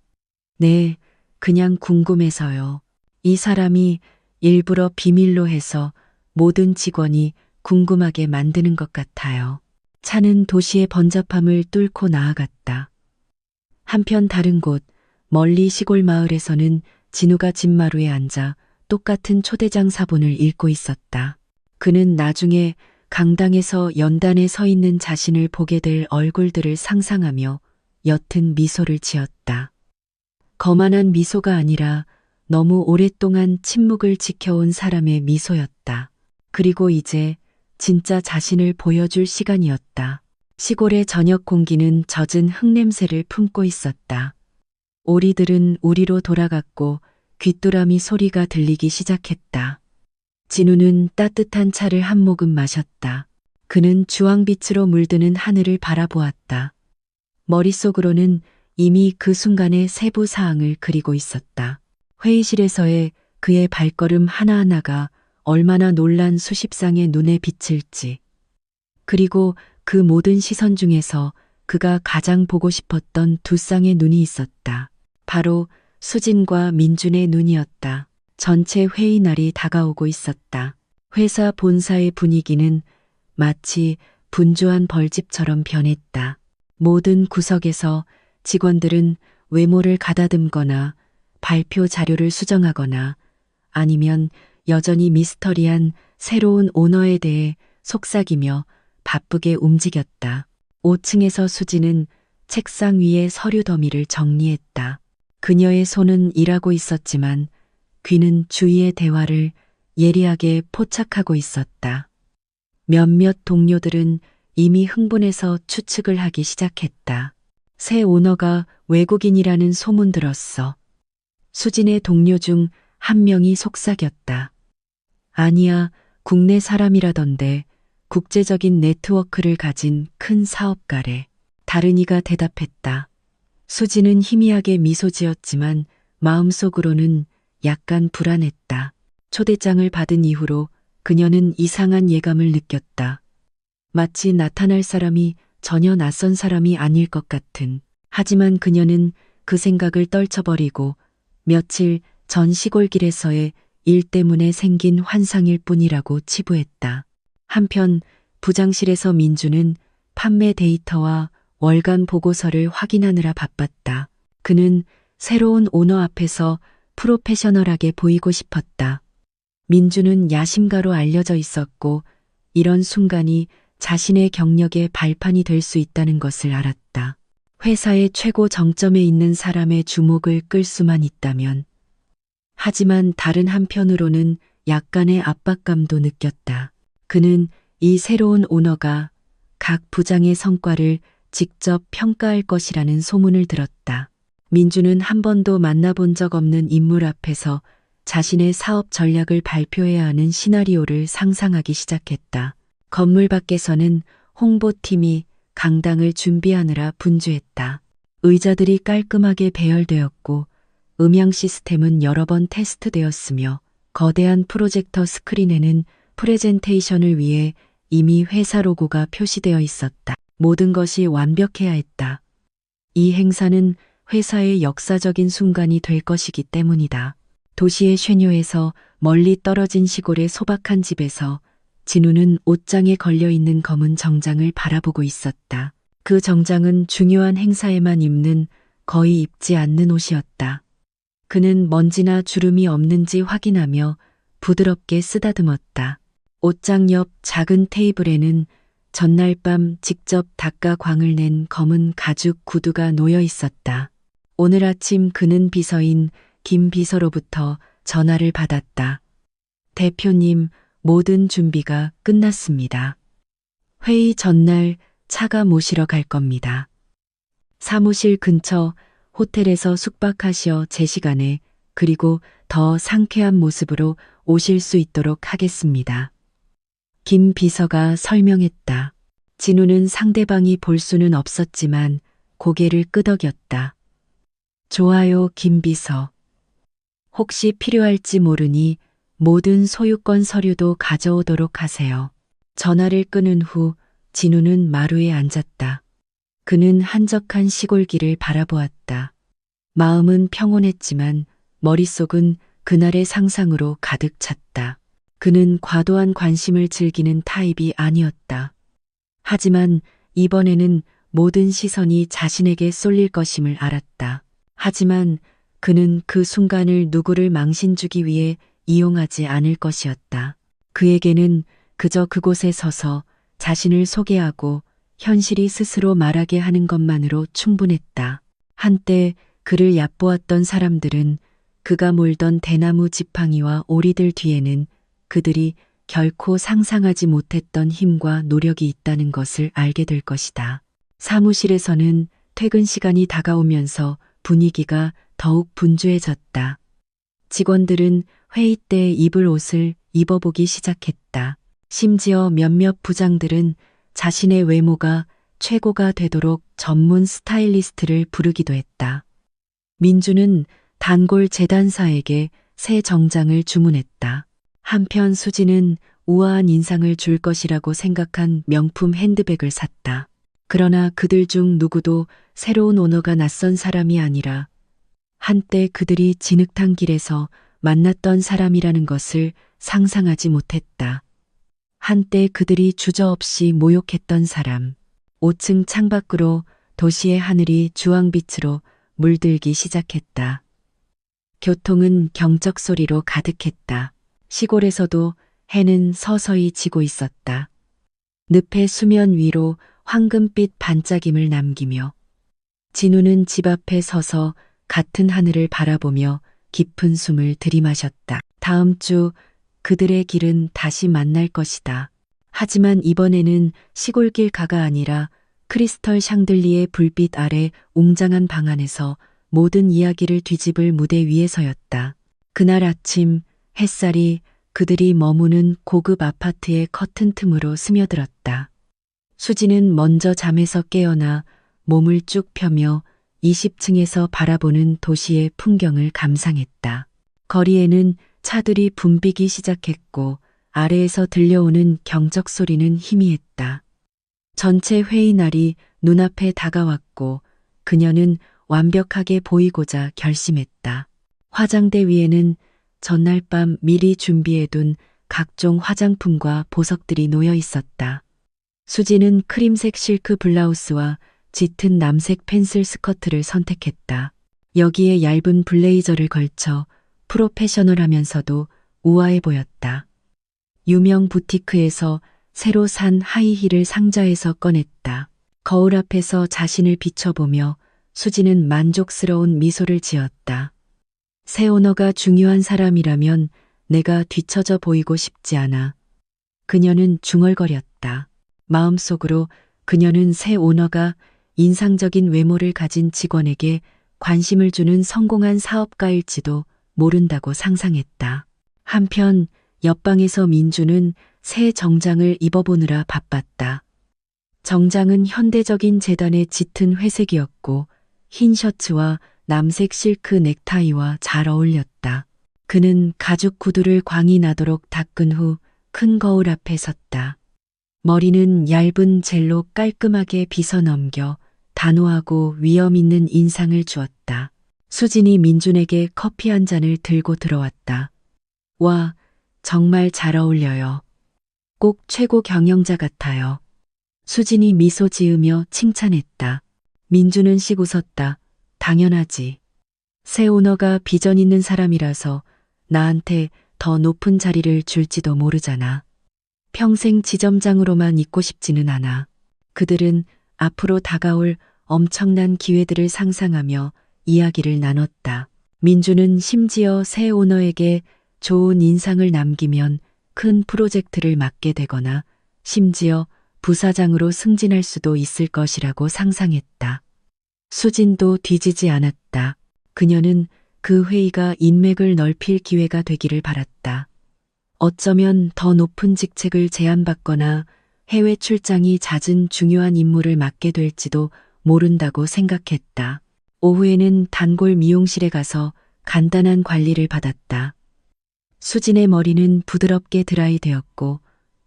네, 그냥 궁금해서요. 이 사람이 일부러 비밀로 해서 모든 직원이 궁금하게 만드는 것 같아요. 차는 도시의 번잡함을 뚫고 나아갔다. 한편 다른 곳, 멀리 시골 마을에서는 진우가 집마루에 앉아 똑같은 초대장 사본을 읽고 있었다. 그는 나중에 강당에서 연단에 서 있는 자신을 보게 될 얼굴들을 상상하며 옅은 미소를 지었다. 거만한 미소가 아니라 너무 오랫동안 침묵을 지켜온 사람의 미소였다. 그리고 이제 진짜 자신을 보여줄 시간이었다. 시골의 저녁 공기는 젖은 흙냄새를 품고 있었다. 오리들은 우리로 돌아갔고 귀뚜라미 소리가 들리기 시작했다. 진우는 따뜻한 차를 한 모금 마셨다. 그는 주황빛으로 물드는 하늘을 바라보았다. 머릿속으로는 이미 그 순간의 세부 사항을 그리고 있었다. 회의실에서의 그의 발걸음 하나하나가 얼마나 놀란 수십 쌍의 눈에 비칠지. 그리고 그 모든 시선 중에서 그가 가장 보고 싶었던 두 쌍의 눈이 있었다. 바로 수진과 민준의 눈이었다. 전체 회의 날이 다가오고 있었다. 회사 본사의 분위기는 마치 분주한 벌집처럼 변했다. 모든 구석에서 직원들은 외모를 가다듬거나 발표 자료를 수정하거나 아니면 여전히 미스터리한 새로운 오너에 대해 속삭이며 바쁘게 움직였다. 5층에서 수지는 책상 위에 서류 더미를 정리했다. 그녀의 손은 일하고 있었지만 귀는 주위의 대화를 예리하게 포착하고 있었다. 몇몇 동료들은 이미 흥분해서 추측을 하기 시작했다. 새 오너가 외국인이라는 소문 들었어. 수진의 동료 중 한 명이 속삭였다. 아니야, 국내 사람이라던데 국제적인 네트워크를 가진 큰 사업가래. 다른 이가 대답했다. 수진은 희미하게 미소 지었지만 마음속으로는 약간 불안했다. 초대장을 받은 이후로 그녀는 이상한 예감을 느꼈다. 마치 나타날 사람이 전혀 낯선 사람이 아닐 것 같은. 하지만 그녀는 그 생각을 떨쳐버리고 며칠 전 시골길에서의 일 때문에 생긴 환상일 뿐이라고 치부했다. 한편 부장실에서 민주는 판매 데이터와 월간 보고서를 확인하느라 바빴다. 그는 새로운 오너 앞에서 프로페셔널하게 보이고 싶었다. 민주는 야심가로 알려져 있었고 이런 순간이 자신의 경력의 발판이 될 수 있다는 것을 알았다. 회사의 최고 정점에 있는 사람의 주목을 끌 수만 있다면. 하지만 다른 한편으로는 약간의 압박감도 느꼈다. 그는 이 새로운 오너가 각 부장의 성과를 직접 평가할 것이라는 소문을 들었다. 민주는 한 번도 만나본 적 없는 인물 앞에서 자신의 사업 전략을 발표해야 하는 시나리오를 상상하기 시작했다. 건물 밖에서는 홍보팀이 강당을 준비하느라 분주했다. 의자들이 깔끔하게 배열되었고 음향 시스템은 여러 번 테스트되었으며 거대한 프로젝터 스크린에는 프레젠테이션을 위해 이미 회사 로고가 표시되어 있었다. 모든 것이 완벽해야 했다. 이 행사는 회사의 역사적인 순간이 될 것이기 때문이다. 도시의 쉐뇨에서 멀리 떨어진 시골의 소박한 집에서 진우는 옷장에 걸려있는 검은 정장을 바라보고 있었다. 그 정장은 중요한 행사에만 입는 거의 입지 않는 옷이었다. 그는 먼지나 주름이 없는지 확인하며 부드럽게 쓰다듬었다. 옷장 옆 작은 테이블에는 전날 밤 직접 닦아 광을 낸 검은 가죽 구두가 놓여 있었다. 오늘 아침 그는 비서인 김 비서로부터 전화를 받았다. 대표님, 모든 준비가 끝났습니다. 회의 전날 차가 모시러 갈 겁니다. 사무실 근처 호텔에서 숙박하시어 제 시간에 그리고 더 상쾌한 모습으로 오실 수 있도록 하겠습니다. 김 비서가 설명했다. 진우는 상대방이 볼 수는 없었지만 고개를 끄덕였다. 좋아요, 김 비서. 혹시 필요할지 모르니 모든 소유권 서류도 가져오도록 하세요. 전화를 끊은 후 진우는 마루에 앉았다. 그는 한적한 시골길을 바라보았다. 마음은 평온했지만 머릿속은 그날의 상상으로 가득 찼다. 그는 과도한 관심을 즐기는 타입이 아니었다. 하지만 이번에는 모든 시선이 자신에게 쏠릴 것임을 알았다. 하지만 그는 그 순간을 누구를 망신 주기 위해 이용하지 않을 것이었다. 그에게는 그저 그곳에 서서 자신을 소개하고 현실이 스스로 말하게 하는 것만으로 충분했다. 한때 그를 얕보았던 사람들은 그가 몰던 대나무 지팡이와 오리들 뒤에는 그들이 결코 상상하지 못했던 힘과 노력이 있다는 것을 알게 될 것이다. 사무실에서는 퇴근 시간이 다가오면서 분위기가 더욱 분주해졌다. 직원들은 회의 때 입을 옷을 입어보기 시작했다. 심지어 몇몇 부장들은 자신의 외모가 최고가 되도록 전문 스타일리스트를 부르기도 했다. 민주는 단골 재단사에게 새 정장을 주문했다. 한편 수지는 우아한 인상을 줄 것이라고 생각한 명품 핸드백을 샀다. 그러나 그들 중 누구도 새로운 오너가 낯선 사람이 아니라 한때 그들이 진흙탕 길에서 만났던 사람이라는 것을 상상하지 못했다. 한때 그들이 주저없이 모욕했던 사람. 5층 창밖으로 도시의 하늘이 주황빛으로 물들기 시작했다. 교통은 경적 소리로 가득했다. 시골에서도 해는 서서히 지고 있었다. 늪의 수면 위로 황금빛 반짝임을 남기며 진우는 집 앞에 서서 같은 하늘을 바라보며 깊은 숨을 들이마셨다. 다음 주 그들의 길은 다시 만날 것이다. 하지만 이번에는 시골길가가 아니라 크리스털 샹들리의 불빛 아래 웅장한 방 안에서 모든 이야기를 뒤집을 무대 위에서였다. 그날 아침 햇살이 그들이 머무는 고급 아파트의 커튼 틈으로 스며들었다. 수지는 먼저 잠에서 깨어나 몸을 쭉 펴며 20층에서 바라보는 도시의 풍경을 감상했다. 거리에는 차들이 붐비기 시작했고 아래에서 들려오는 경적 소리는 희미했다. 전체 회의 날이 눈앞에 다가왔고 그녀는 완벽하게 보이고자 결심했다. 화장대 위에는 전날 밤 미리 준비해둔 각종 화장품과 보석들이 놓여 있었다. 수지는 크림색 실크 블라우스와 짙은 남색 펜슬 스커트를 선택했다. 여기에 얇은 블레이저를 걸쳐 프로페셔널하면서도 우아해 보였다. 유명 부티크에서 새로 산 하이힐을 상자에서 꺼냈다. 거울 앞에서 자신을 비춰보며 수지는 만족스러운 미소를 지었다. 새 오너가 중요한 사람이라면 내가 뒤처져 보이고 싶지 않아. 그녀는 중얼거렸다. 마음속으로 그녀는 새 오너가 인상적인 외모를 가진 직원에게 관심을 주는 성공한 사업가일지도 모른다고 상상했다. 한편 옆방에서 민주는 새 정장을 입어보느라 바빴다. 정장은 현대적인 재단의 짙은 회색이었고 흰 셔츠와 남색 실크 넥타이와 잘 어울렸다. 그는 가죽 구두를 광이 나도록 닦은 후 큰 거울 앞에 섰다. 머리는 얇은 젤로 깔끔하게 빗어 넘겨 단호하고 위험 있는 인상을 주었다. 수진이 민준에게 커피 한 잔을 들고 들어왔다. 와, 정말 잘 어울려요. 꼭 최고 경영자 같아요. 수진이 미소 지으며 칭찬했다. 민준은 씩 웃었다. 당연하지. 새 오너가 비전 있는 사람이라서 나한테 더 높은 자리를 줄지도 모르잖아. 평생 지점장으로만 있고 싶지는 않아. 그들은 앞으로 다가올 엄청난 기회들을 상상하며 이야기를 나눴다. 민주는 심지어 새 오너에게 좋은 인상을 남기면 큰 프로젝트를 맡게 되거나 심지어 부사장으로 승진할 수도 있을 것이라고 상상했다. 수진도 뒤지지 않았다. 그녀는 그 회의가 인맥을 넓힐 기회가 되기를 바랐다. 어쩌면 더 높은 직책을 제안받거나 해외 출장이 잦은 중요한 임무를 맡게 될지도 모른다고 생각했다. 오후에는 단골 미용실에 가서 간단한 관리를 받았다. 수진의 머리는 부드럽게 드라이 되었고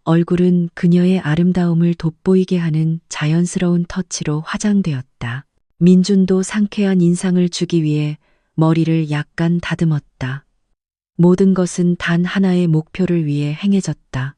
얼굴은 그녀의 아름다움을 돋보이게 하는 자연스러운 터치로 화장되었다. 민준도 상쾌한 인상을 주기 위해 머리를 약간 다듬었다. 모든 것은 단 하나의 목표를 위해 행해졌다.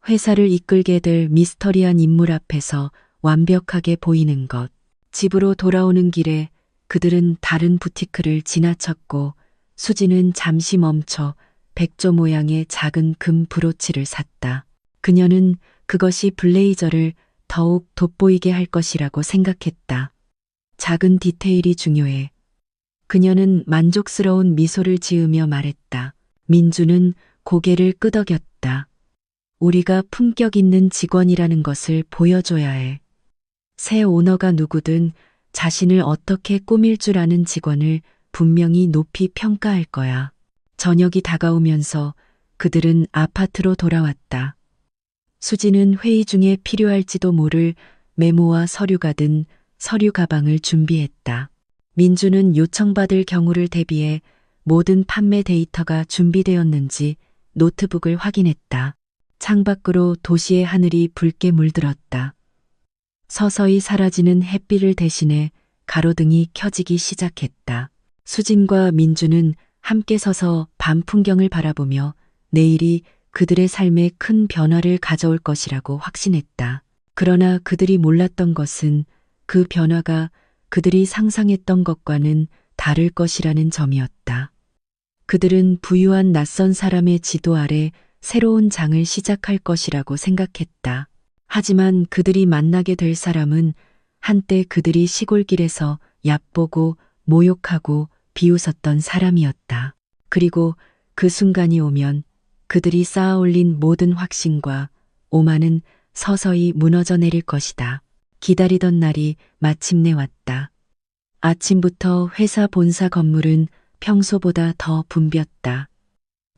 회사를 이끌게 될 미스터리한 인물 앞에서 완벽하게 보이는 것. 집으로 돌아오는 길에 그들은 다른 부티크를 지나쳤고 수지는 잠시 멈춰 백조 모양의 작은 금 브로치를 샀다. 그녀는 그것이 블레이저를 더욱 돋보이게 할 것이라고 생각했다. 작은 디테일이 중요해. 그녀는 만족스러운 미소를 지으며 말했다. 민주는 고개를 끄덕였다. 우리가 품격 있는 직원이라는 것을 보여줘야 해. 새 오너가 누구든 자신을 어떻게 꾸밀 줄 아는 직원을 분명히 높이 평가할 거야. 저녁이 다가오면서 그들은 아파트로 돌아왔다. 수지는 회의 중에 필요할지도 모를 메모와 서류가 든 서류 가방을 준비했다. 민주는 요청받을 경우를 대비해 모든 판매 데이터가 준비되었는지 노트북을 확인했다. 창밖으로 도시의 하늘이 붉게 물들었다. 서서히 사라지는 햇빛을 대신해 가로등이 켜지기 시작했다. 수진과 민주는 함께 서서 밤 풍경을 바라보며 내일이 그들의 삶에 큰 변화를 가져올 것이라고 확신했다. 그러나 그들이 몰랐던 것은 그 변화가 그들이 상상했던 것과는 다를 것이라는 점이었다. 그들은 부유한 낯선 사람의 지도 아래 새로운 장을 시작할 것이라고 생각했다. 하지만 그들이 만나게 될 사람은 한때 그들이 시골길에서 얕보고 모욕하고 비웃었던 사람이었다. 그리고 그 순간이 오면 그들이 쌓아올린 모든 확신과 오만은 서서히 무너져 내릴 것이다. 기다리던 날이 마침내 왔다. 아침부터 회사 본사 건물은 평소보다 더 붐볐다.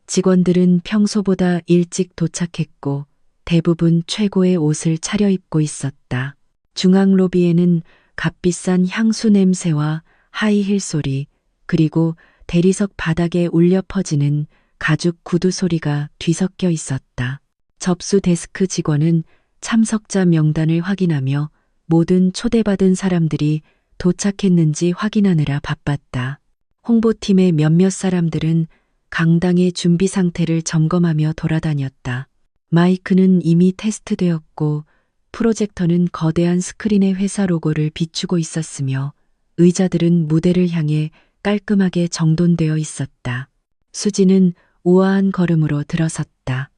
직원들은 평소보다 일찍 도착했고 대부분 최고의 옷을 차려입고 있었다. 중앙 로비에는 값비싼 향수 냄새와 하이힐 소리, 그리고 대리석 바닥에 울려 퍼지는 가죽 구두 소리가 뒤섞여 있었다. 접수 데스크 직원은 참석자 명단을 확인하며 모든 초대받은 사람들이 도착했는지 확인하느라 바빴다. 홍보팀의 몇몇 사람들은 강당의 준비 상태를 점검하며 돌아다녔다. 마이크는 이미 테스트되었고 프로젝터는 거대한 스크린의 회사 로고를 비추고 있었으며 의자들은 무대를 향해 깔끔하게 정돈되어 있었다. 수지는 우아한 걸음으로 들어섰다.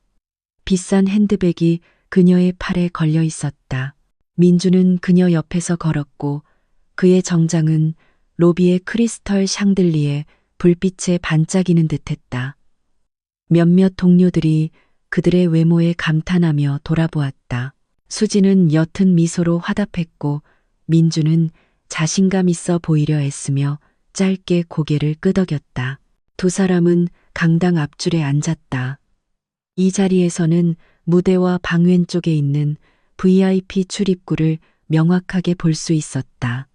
비싼 핸드백이 그녀의 팔에 걸려 있었다. 민주는 그녀 옆에서 걸었고 그의 정장은 로비의 크리스털 샹들리에 불빛에 반짝이는 듯했다. 몇몇 동료들이 그들의 외모에 감탄하며 돌아보았다. 수지는 옅은 미소로 화답했고 민주는 자신감 있어 보이려 애쓰며 짧게 고개를 끄덕였다. 두 사람은 강당 앞줄에 앉았다. 이 자리에서는 무대와 방왼 쪽에 있는 VIP 출입구를 명확하게 볼 수 있었다.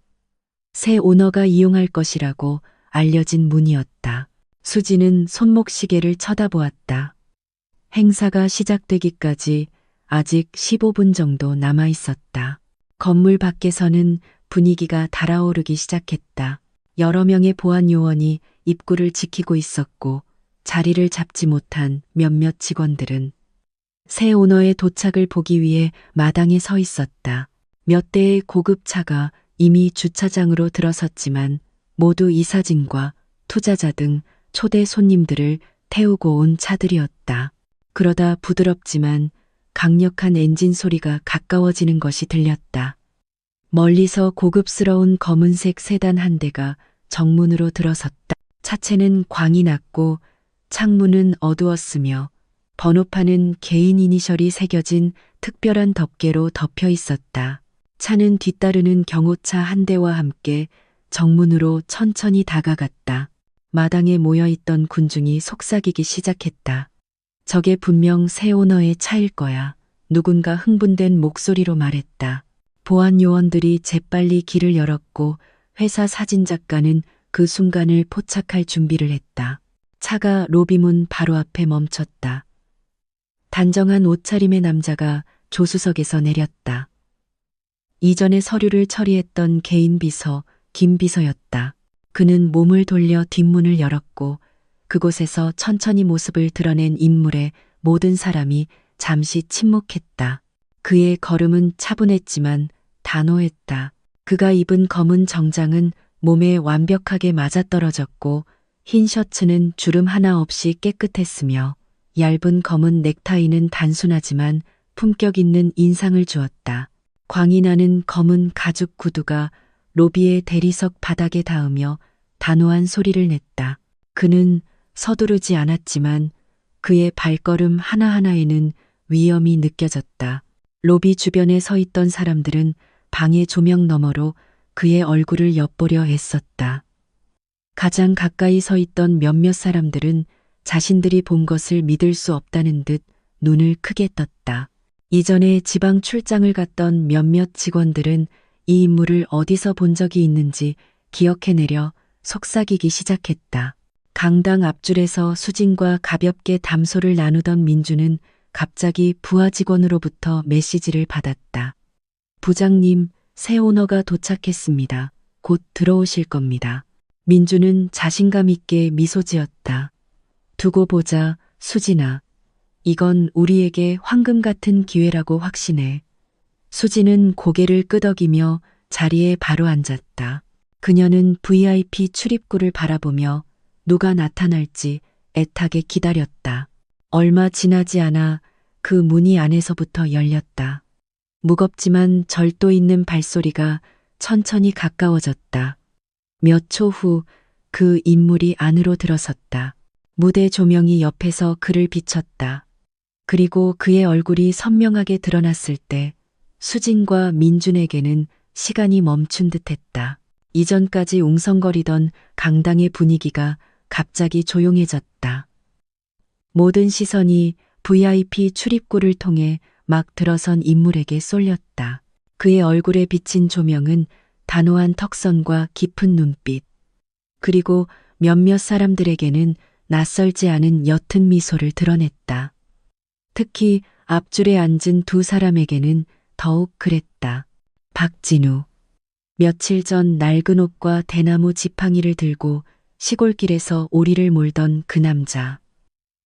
새 오너가 이용할 것이라고 알려진 문이었다. 수지는 손목시계를 쳐다보았다. 행사가 시작되기까지 아직 15분 정도 남아 있었다. 건물 밖에서는 분위기가 달아오르기 시작했다. 여러 명의 보안 요원이 입구를 지키고 있었고 자리를 잡지 못한 몇몇 직원들은 새 오너의 도착을 보기 위해 마당에 서 있었다. 몇 대의 고급 차가 이미 주차장으로 들어섰지만 모두 이사진과 투자자 등 초대 손님들을 태우고 온 차들이었다. 그러다 부드럽지만 강력한 엔진 소리가 가까워지는 것이 들렸다. 멀리서 고급스러운 검은색 세단 한 대가 정문으로 들어섰다. 차체는 광이 났고 창문은 어두웠으며 번호판은 개인 이니셜이 새겨진 특별한 덮개로 덮여 있었다. 차는 뒤따르는 경호차 한 대와 함께 정문으로 천천히 다가갔다. 마당에 모여있던 군중이 속삭이기 시작했다. 저게 분명 새 오너의 차일 거야. 누군가 흥분된 목소리로 말했다. 보안 요원들이 재빨리 길을 열었고 회사 사진작가는 그 순간을 포착할 준비를 했다. 차가 로비문 바로 앞에 멈췄다. 단정한 옷차림의 남자가 조수석에서 내렸다. 이전에 서류를 처리했던 개인 비서 김 비서였다. 그는 몸을 돌려 뒷문을 열었고 그곳에서 천천히 모습을 드러낸 인물에 모든 사람이 잠시 침묵했다. 그의 걸음은 차분했지만 단호했다. 그가 입은 검은 정장은 몸에 완벽하게 맞아떨어졌고 흰 셔츠는 주름 하나 없이 깨끗했으며 얇은 검은 넥타이는 단순하지만 품격 있는 인상을 주었다. 광이 나는 검은 가죽 구두가 로비의 대리석 바닥에 닿으며 단호한 소리를 냈다. 그는 서두르지 않았지만 그의 발걸음 하나하나에는 위험이 느껴졌다. 로비 주변에 서 있던 사람들은 방의 조명 너머로 그의 얼굴을 엿보려 애썼다. 가장 가까이 서 있던 몇몇 사람들은 자신들이 본 것을 믿을 수 없다는 듯 눈을 크게 떴다. 이전에 지방 출장을 갔던 몇몇 직원들은 이 인물을 어디서 본 적이 있는지 기억해내려 속삭이기 시작했다. 강당 앞줄에서 수진과 가볍게 담소를 나누던 민주는 갑자기 부하 직원으로부터 메시지를 받았다. 부장님, 새 오너가 도착했습니다. 곧 들어오실 겁니다. 민주는 자신감 있게 미소 지었다. 두고 보자, 수진아. 이건 우리에게 황금 같은 기회라고 확신해. 수진은 고개를 끄덕이며 자리에 바로 앉았다. 그녀는 VIP 출입구를 바라보며 누가 나타날지 애타게 기다렸다. 얼마 지나지 않아 그 문이 안에서부터 열렸다. 무겁지만 절도 있는 발소리가 천천히 가까워졌다. 몇 초 후 그 인물이 안으로 들어섰다. 무대 조명이 옆에서 그를 비췄다. 그리고 그의 얼굴이 선명하게 드러났을 때 수진과 민준에게는 시간이 멈춘 듯했다. 이전까지 웅성거리던 강당의 분위기가 갑자기 조용해졌다. 모든 시선이 VIP 출입구를 통해 막 들어선 인물에게 쏠렸다. 그의 얼굴에 비친 조명은 단호한 턱선과 깊은 눈빛, 그리고 몇몇 사람들에게는 낯설지 않은 옅은 미소를 드러냈다. 특히 앞줄에 앉은 두 사람에게는 더욱 그랬다. 박진우. 며칠 전 낡은 옷과 대나무 지팡이를 들고 시골길에서 오리를 몰던 그 남자.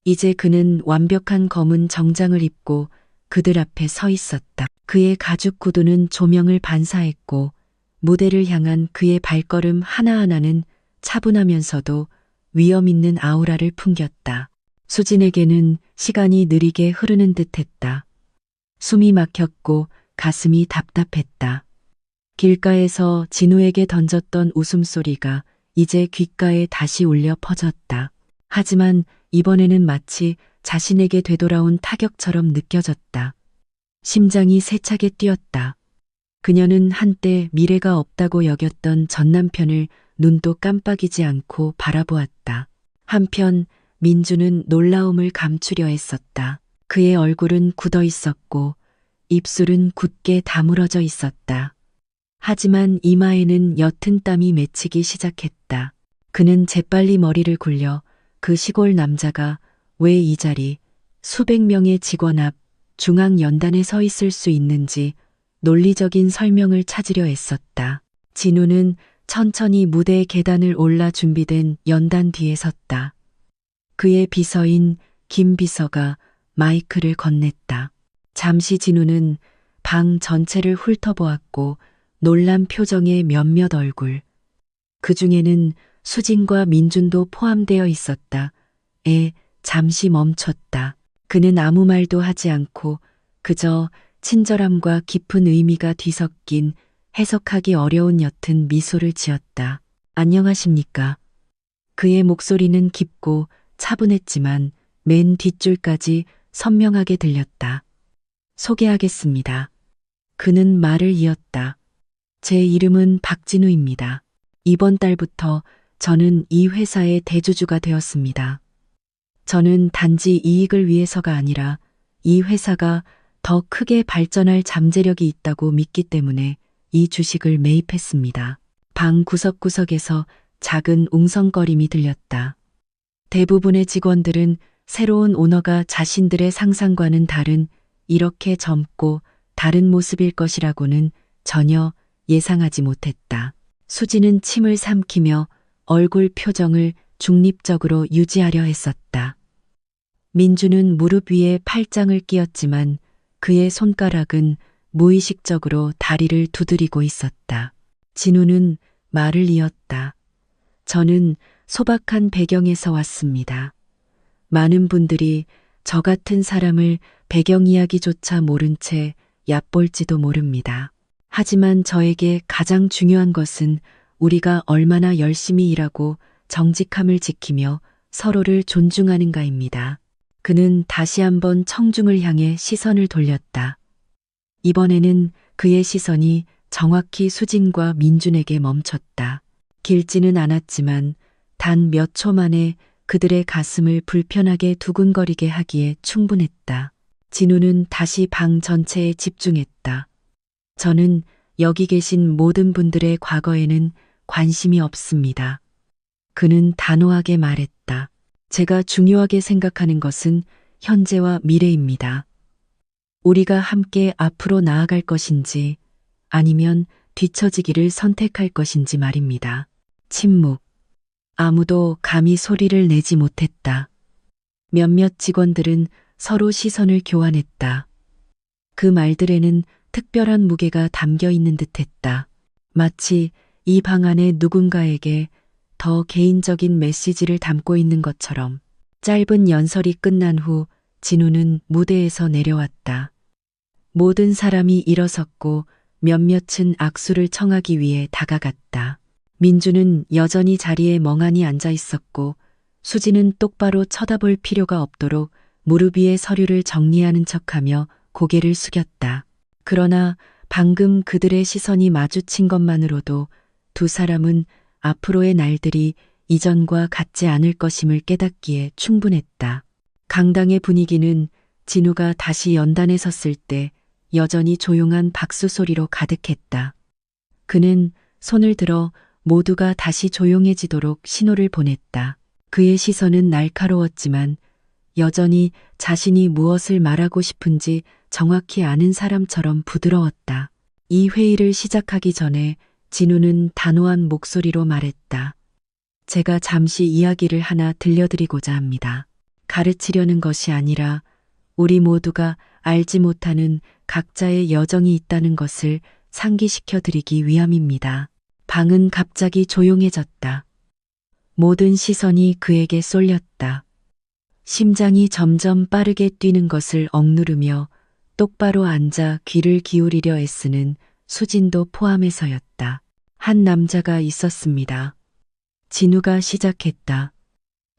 이제 그는 완벽한 검은 정장을 입고 그들 앞에 서 있었다. 그의 가죽 구두는 조명을 반사했고 무대를 향한 그의 발걸음 하나하나는 차분하면서도 위험 있는 아우라를 풍겼다. 수진에게는 시간이 느리게 흐르는 듯했다. 숨이 막혔고 가슴이 답답했다. 길가에서 진우에게 던졌던 웃음소리가 이제 귓가에 다시 울려 퍼졌다. 하지만 이번에는 마치 자신에게 되돌아온 타격처럼 느껴졌다. 심장이 세차게 뛰었다. 그녀는 한때 미래가 없다고 여겼던 전 남편을 눈도 깜빡이지 않고 바라보았다. 한편 민주는 놀라움을 감추려 했었다. 그의 얼굴은 굳어 있었고 입술은 굳게 다물어져 있었다. 하지만 이마에는 옅은 땀이 맺히기 시작했다. 그는 재빨리 머리를 굴려 그 시골 남자가 왜 이 자리 수백 명의 직원 앞 중앙연단에 서 있을 수 있는지 논리적인 설명을 찾으려 애썼다. 진우는 천천히 무대 계단을 올라 준비된 연단 뒤에 섰다. 그의 비서인 김 비서가 마이크를 건넸다. 잠시 진우는 방 전체를 훑어보았고 놀란 표정의 몇몇 얼굴. 그 중에는 수진과 민준도 포함되어 있었다. 잠시 멈췄다. 그는 아무 말도 하지 않고 그저 친절함과 깊은 의미가 뒤섞인 해석하기 어려운 옅은 미소를 지었다. 안녕하십니까? 그의 목소리는 깊고 차분했지만 맨 뒷줄까지 선명하게 들렸다. 소개하겠습니다. 그는 말을 이었다. 제 이름은 박진우입니다. 이번 달부터 저는 이 회사의 대주주가 되었습니다. 저는 단지 이익을 위해서가 아니라 이 회사가 더 크게 발전할 잠재력이 있다고 믿기 때문에 이 주식을 매입했습니다. 방 구석구석에서 작은 웅성거림이 들렸다. 대부분의 직원들은 새로운 오너가 자신들의 상상과는 다른 이렇게 젊고 다른 모습일 것이라고는 전혀 예상하지 못했다. 수지는 침을 삼키며 얼굴 표정을 중립적으로 유지하려 했었다. 민주는 무릎 위에 팔짱을 끼었지만 그의 손가락은 무의식적으로 다리를 두드리고 있었다. 진우는 말을 이었다. 저는 소박한 배경에서 왔습니다. 많은 분들이 저 같은 사람을 배경 이야기조차 모른 채 얕볼지도 모릅니다. 하지만 저에게 가장 중요한 것은 우리가 얼마나 열심히 일하고 정직함을 지키며 서로를 존중하는가입니다. 그는 다시 한번 청중을 향해 시선을 돌렸다. 이번에는 그의 시선이 정확히 수진과 민준에게 멈췄다. 길지는 않았지만 단 몇 초 만에 그들의 가슴을 불편하게 두근거리게 하기에 충분했다. 진우는 다시 방 전체에 집중했다. 저는 여기 계신 모든 분들의 과거에는 관심이 없습니다. 그는 단호하게 말했다. 제가 중요하게 생각하는 것은 현재와 미래입니다. 우리가 함께 앞으로 나아갈 것인지 아니면 뒤처지기를 선택할 것인지 말입니다. 침묵. 아무도 감히 소리를 내지 못했다. 몇몇 직원들은 서로 시선을 교환했다. 그 말들에는 특별한 무게가 담겨 있는 듯했다. 마치 이 방 안에 누군가에게 더 개인적인 메시지를 담고 있는 것처럼. 짧은 연설이 끝난 후 진우는 무대에서 내려왔다. 모든 사람이 일어섰고 몇몇은 악수를 청하기 위해 다가갔다. 민주는 여전히 자리에 멍하니 앉아 있었고 수지는 똑바로 쳐다볼 필요가 없도록 무릎 위에 서류를 정리하는 척하며 고개를 숙였다. 그러나 방금 그들의 시선이 마주친 것만으로도 두 사람은 앞으로의 날들이 이전과 같지 않을 것임을 깨닫기에 충분했다. 강당의 분위기는 진우가 다시 연단에 섰을 때 여전히 조용한 박수 소리로 가득했다. 그는 손을 들어 모두가 다시 조용해지도록 신호를 보냈다. 그의 시선은 날카로웠지만 여전히 자신이 무엇을 말하고 싶은지 정확히 아는 사람처럼 부드러웠다. 이 회의를 시작하기 전에 진우는 단호한 목소리로 말했다. 제가 잠시 이야기를 하나 들려드리고자 합니다. 가르치려는 것이 아니라 우리 모두가 알지 못하는 각자의 여정이 있다는 것을 상기시켜 드리기 위함입니다. 방은 갑자기 조용해졌다. 모든 시선이 그에게 쏠렸다. 심장이 점점 빠르게 뛰는 것을 억누르며 똑바로 앉아 귀를 기울이려 애쓰는 수진도 포함해서였다. 한 남자가 있었습니다. 진우가 시작했다.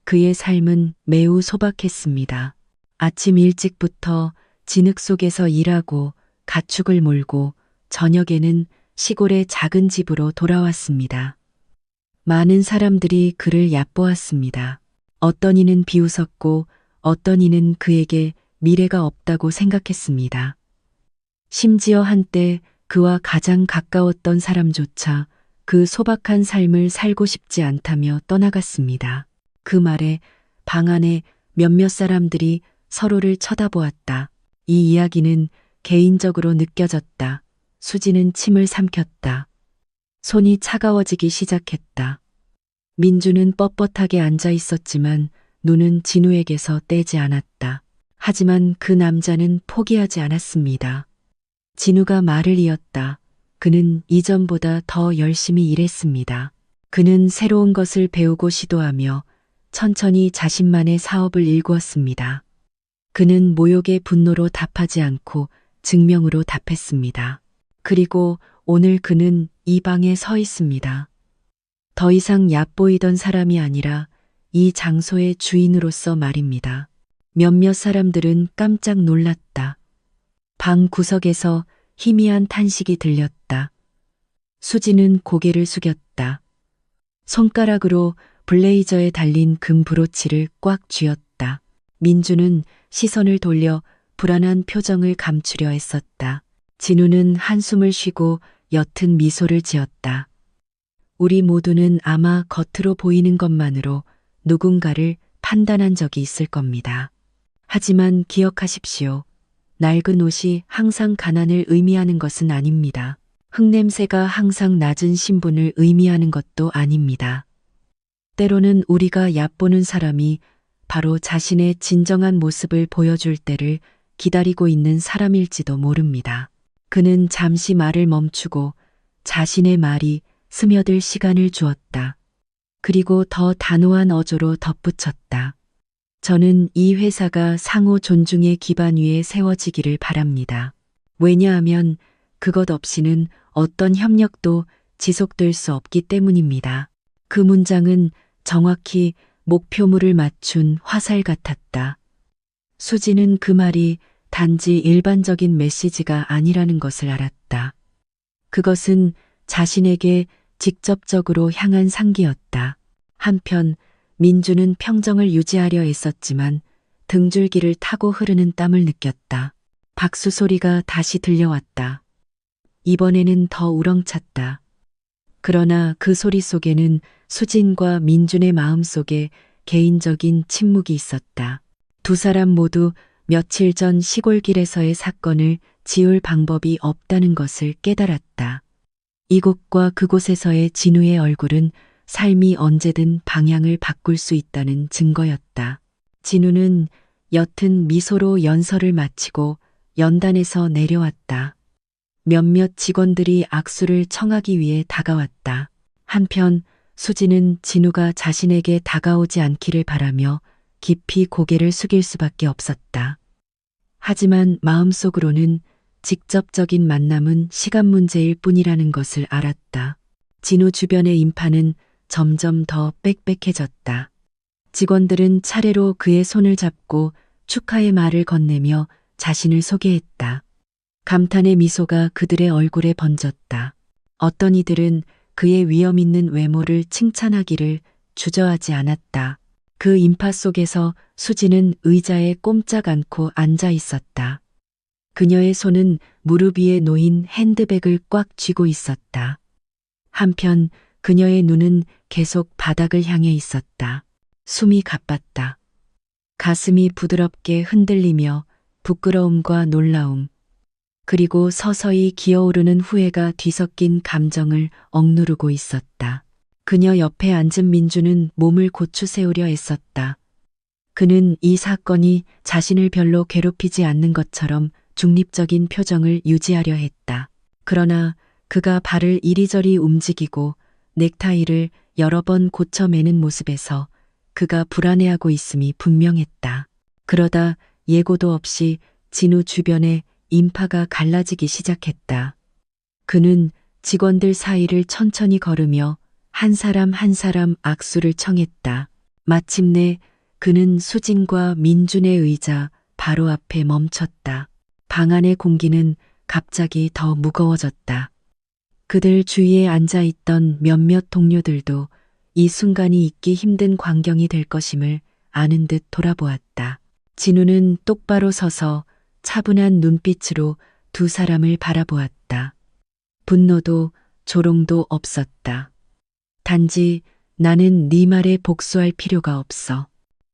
그의 삶은 매우 소박했습니다. 아침 일찍부터 진흙 속에서 일하고 가축을 몰고 저녁에는 시골의 작은 집으로 돌아왔습니다. 많은 사람들이 그를 얕보았습니다. 어떤 이는 비웃었고 어떤 이는 그에게 미래가 없다고 생각했습니다. 심지어 한때 그와 가장 가까웠던 사람조차 그 소박한 삶을 살고 싶지 않다며 떠나갔습니다. 그 말에 방 안에 몇몇 사람들이 서로를 쳐다보았다. 이 이야기는 개인적으로 느껴졌다. 수지는 침을 삼켰다. 손이 차가워지기 시작했다. 민주는 뻣뻣하게 앉아 있었지만 눈은 진우에게서 떼지 않았다. 하지만 그 남자는 포기하지 않았습니다. 진우가 말을 이었다. 그는 이전보다 더 열심히 일했습니다. 그는 새로운 것을 배우고 시도하며 천천히 자신만의 사업을 일구었습니다. 그는 모욕의 분노로 답하지 않고 증명으로 답했습니다. 그리고 오늘 그는 이 방에 서 있습니다. 더 이상 얕보이던 사람이 아니라 이 장소의 주인으로서 말입니다. 몇몇 사람들은 깜짝 놀랐다. 방 구석에서 희미한 탄식이 들렸다. 수지는 고개를 숙였다. 손가락으로 블레이저에 달린 금 브로치를 꽉 쥐었다. 민주는 시선을 돌려 불안한 표정을 감추려 했었다. 진우는 한숨을 쉬고 옅은 미소를 지었다. 우리 모두는 아마 겉으로 보이는 것만으로 누군가를 판단한 적이 있을 겁니다. 하지만 기억하십시오. 낡은 옷이 항상 가난을 의미하는 것은 아닙니다. 흙냄새가 항상 낮은 신분을 의미하는 것도 아닙니다. 때로는 우리가 얕보는 사람이 바로 자신의 진정한 모습을 보여줄 때를 기다리고 있는 사람일지도 모릅니다. 그는 잠시 말을 멈추고 자신의 말이 스며들 시간을 주었다. 그리고 더 단호한 어조로 덧붙였다. 저는 이 회사가 상호 존중의 기반 위에 세워지기를 바랍니다. 왜냐하면 그것 없이는 어떤 협력도 지속될 수 없기 때문입니다. 그 문장은 정확히 목표물을 맞춘 화살 같았다. 수지는 그 말이 단지 일반적인 메시지가 아니라는 것을 알았다. 그것은 자신에게 직접적으로 향한 상기였다. 한편 민주는 평정을 유지하려 애썼지만 등줄기를 타고 흐르는 땀을 느꼈다. 박수 소리가 다시 들려왔다. 이번에는 더 우렁찼다. 그러나 그 소리 속에는 수진과 민준의 마음 속에 개인적인 침묵이 있었다. 두 사람 모두 며칠 전 시골길에서의 사건을 지울 방법이 없다는 것을 깨달았다. 이곳과 그곳에서의 진우의 얼굴은 삶이 언제든 방향을 바꿀 수 있다는 증거였다. 진우는 옅은 미소로 연설을 마치고 연단에서 내려왔다. 몇몇 직원들이 악수를 청하기 위해 다가왔다. 한편 수지는 진우가 자신에게 다가오지 않기를 바라며 깊이 고개를 숙일 수밖에 없었다. 하지만 마음속으로는 직접적인 만남은 시간 문제일 뿐이라는 것을 알았다. 진우 주변의 인파는 점점 더 빽빽해졌다. 직원들은 차례로 그의 손을 잡고 축하의 말을 건네며 자신을 소개했다. 감탄의 미소가 그들의 얼굴에 번졌다. 어떤 이들은 그의 위험 있는 외모를 칭찬하기를 주저하지 않았다. 그 인파 속에서 수지는 의자에 꼼짝 않고 앉아 있었다. 그녀의 손은 무릎 위에 놓인 핸드백을 꽉 쥐고 있었다. 한편 그녀의 눈은 계속 바닥을 향해 있었다. 숨이 가빴다. 가슴이 부드럽게 흔들리며 부끄러움과 놀라움, 그리고 서서히 기어오르는 후회가 뒤섞인 감정을 억누르고 있었다. 그녀 옆에 앉은 민주는 몸을 고추 세우려 애썼다. 그는 이 사건이 자신을 별로 괴롭히지 않는 것처럼 중립적인 표정을 유지하려 했다. 그러나 그가 발을 이리저리 움직이고 넥타이를 여러 번 고쳐매는 모습에서 그가 불안해하고 있음이 분명했다. 그러다 예고도 없이 진우 주변에 인파가 갈라지기 시작했다. 그는 직원들 사이를 천천히 걸으며 한 사람 한 사람 악수를 청했다. 마침내 그는 수진과 민준의 의자 바로 앞에 멈췄다. 방 안의 공기는 갑자기 더 무거워졌다. 그들 주위에 앉아 있던 몇몇 동료들도 이 순간이 잊기 힘든 광경이 될 것임을 아는 듯 돌아보았다. 진우는 똑바로 서서 차분한 눈빛으로 두 사람을 바라보았다. 분노도 조롱도 없었다. 단지 나는 네 말에 복수할 필요가 없어.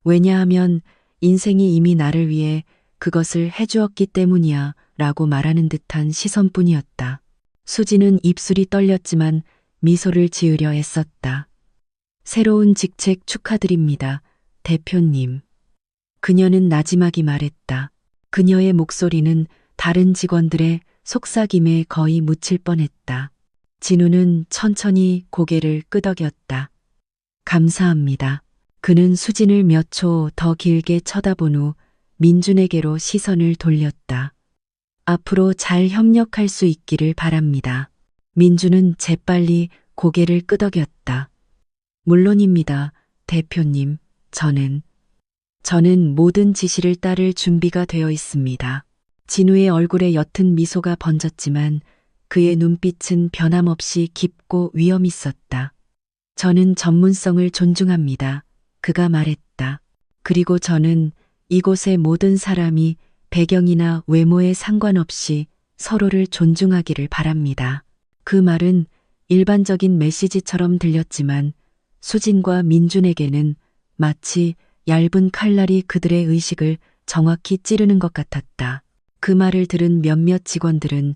왜냐하면 인생이 이미 나를 위해 그것을 해주었기 때문이야 라고 말하는 듯한 시선뿐이었다. 수지는 입술이 떨렸지만 미소를 지으려 애썼다. 새로운 직책 축하드립니다, 대표님. 그녀는 나지막이 말했다. 그녀의 목소리는 다른 직원들의 속삭임에 거의 묻힐 뻔했다. 진우는 천천히 고개를 끄덕였다. 감사합니다. 그는 수진을 몇 초 더 길게 쳐다본 후 민준에게로 시선을 돌렸다. 앞으로 잘 협력할 수 있기를 바랍니다. 민준은 재빨리 고개를 끄덕였다. 물론입니다, 대표님. 저는 모든 지시를 따를 준비가 되어 있습니다. 진우의 얼굴에 옅은 미소가 번졌지만 그의 눈빛은 변함없이 깊고 위험 있었다. 저는 전문성을 존중합니다. 그가 말했다. 그리고 저는 이곳의 모든 사람이 배경이나 외모에 상관없이 서로를 존중하기를 바랍니다. 그 말은 일반적인 메시지처럼 들렸지만 수진과 민준에게는 마치 얇은 칼날이 그들의 의식을 정확히 찌르는 것 같았다. 그 말을 들은 몇몇 직원들은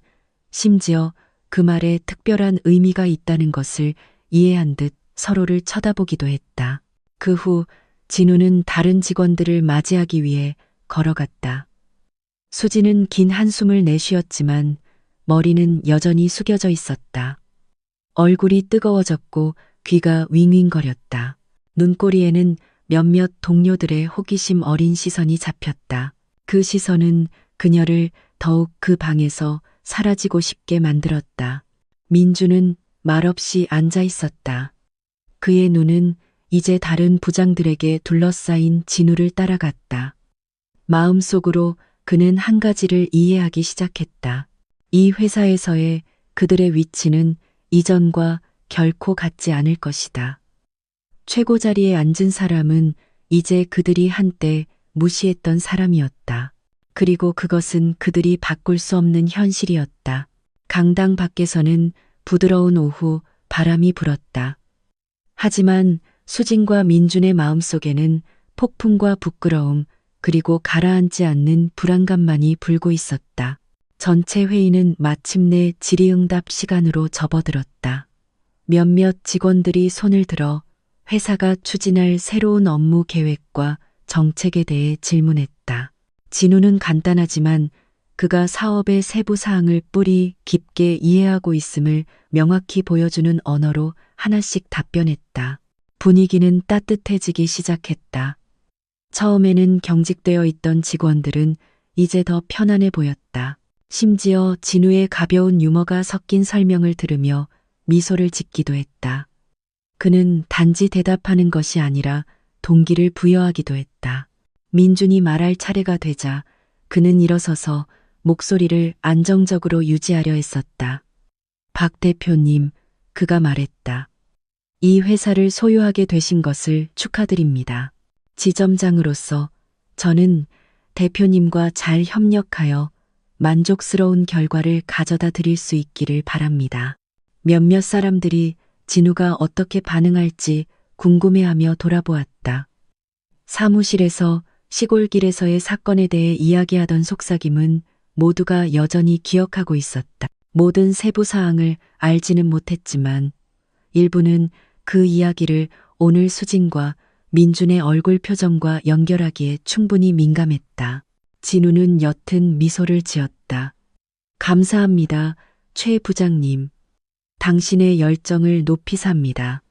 심지어 그 말에 특별한 의미가 있다는 것을 이해한 듯 서로를 쳐다보기도 했다. 그 후 진우는 다른 직원들을 맞이하기 위해 걸어갔다. 수지는 긴 한숨을 내쉬었지만 머리는 여전히 숙여져 있었다. 얼굴이 뜨거워졌고 귀가 윙윙거렸다. 눈꼬리에는 몇몇 동료들의 호기심 어린 시선이 잡혔다. 그 시선은 그녀를 더욱 그 방에서 사라지고 싶게 만들었다. 민주는 말없이 앉아 있었다. 그의 눈은 이제 다른 부장들에게 둘러싸인 진우를 따라갔다. 마음속으로 그는 한 가지를 이해하기 시작했다. 이 회사에서의 그들의 위치는 이전과 결코 같지 않을 것이다. 최고 자리에 앉은 사람은 이제 그들이 한때 무시했던 사람이었다. 그리고 그것은 그들이 바꿀 수 없는 현실이었다. 강당 밖에서는 부드러운 오후 바람이 불었다. 하지만 수진과 민준의 마음속에는 폭풍과 부끄러움 그리고 가라앉지 않는 불안감만이 불고 있었다. 전체 회의는 마침내 질의응답 시간으로 접어들었다. 몇몇 직원들이 손을 들어 회사가 추진할 새로운 업무 계획과 정책에 대해 질문했다. 진우는 간단하지만 그가 사업의 세부 사항을 뿌리 깊게 이해하고 있음을 명확히 보여주는 언어로 하나씩 답변했다. 분위기는 따뜻해지기 시작했다. 처음에는 경직되어 있던 직원들은 이제 더 편안해 보였다. 심지어 진우의 가벼운 유머가 섞인 설명을 들으며 미소를 짓기도 했다. 그는 단지 대답하는 것이 아니라 동기를 부여하기도 했다. 민준이 말할 차례가 되자 그는 일어서서 목소리를 안정적으로 유지하려 했었다. 박 대표님, 그가 말했다. 이 회사를 소유하게 되신 것을 축하드립니다. 지점장으로서 저는 대표님과 잘 협력하여 만족스러운 결과를 가져다 드릴 수 있기를 바랍니다. 몇몇 사람들이 진우가 어떻게 반응할지 궁금해하며 돌아보았다. 사무실에서 시골길에서의 사건에 대해 이야기하던 속삭임은 모두가 여전히 기억하고 있었다. 모든 세부 사항을 알지는 못했지만 일부는 그 이야기를 오늘 수진과 민준의 얼굴 표정과 연결하기에 충분히 민감했다. 진우는 옅은 미소를 지었다. 감사합니다, 최 부장님. 당신의 열정을 높이 삽니다.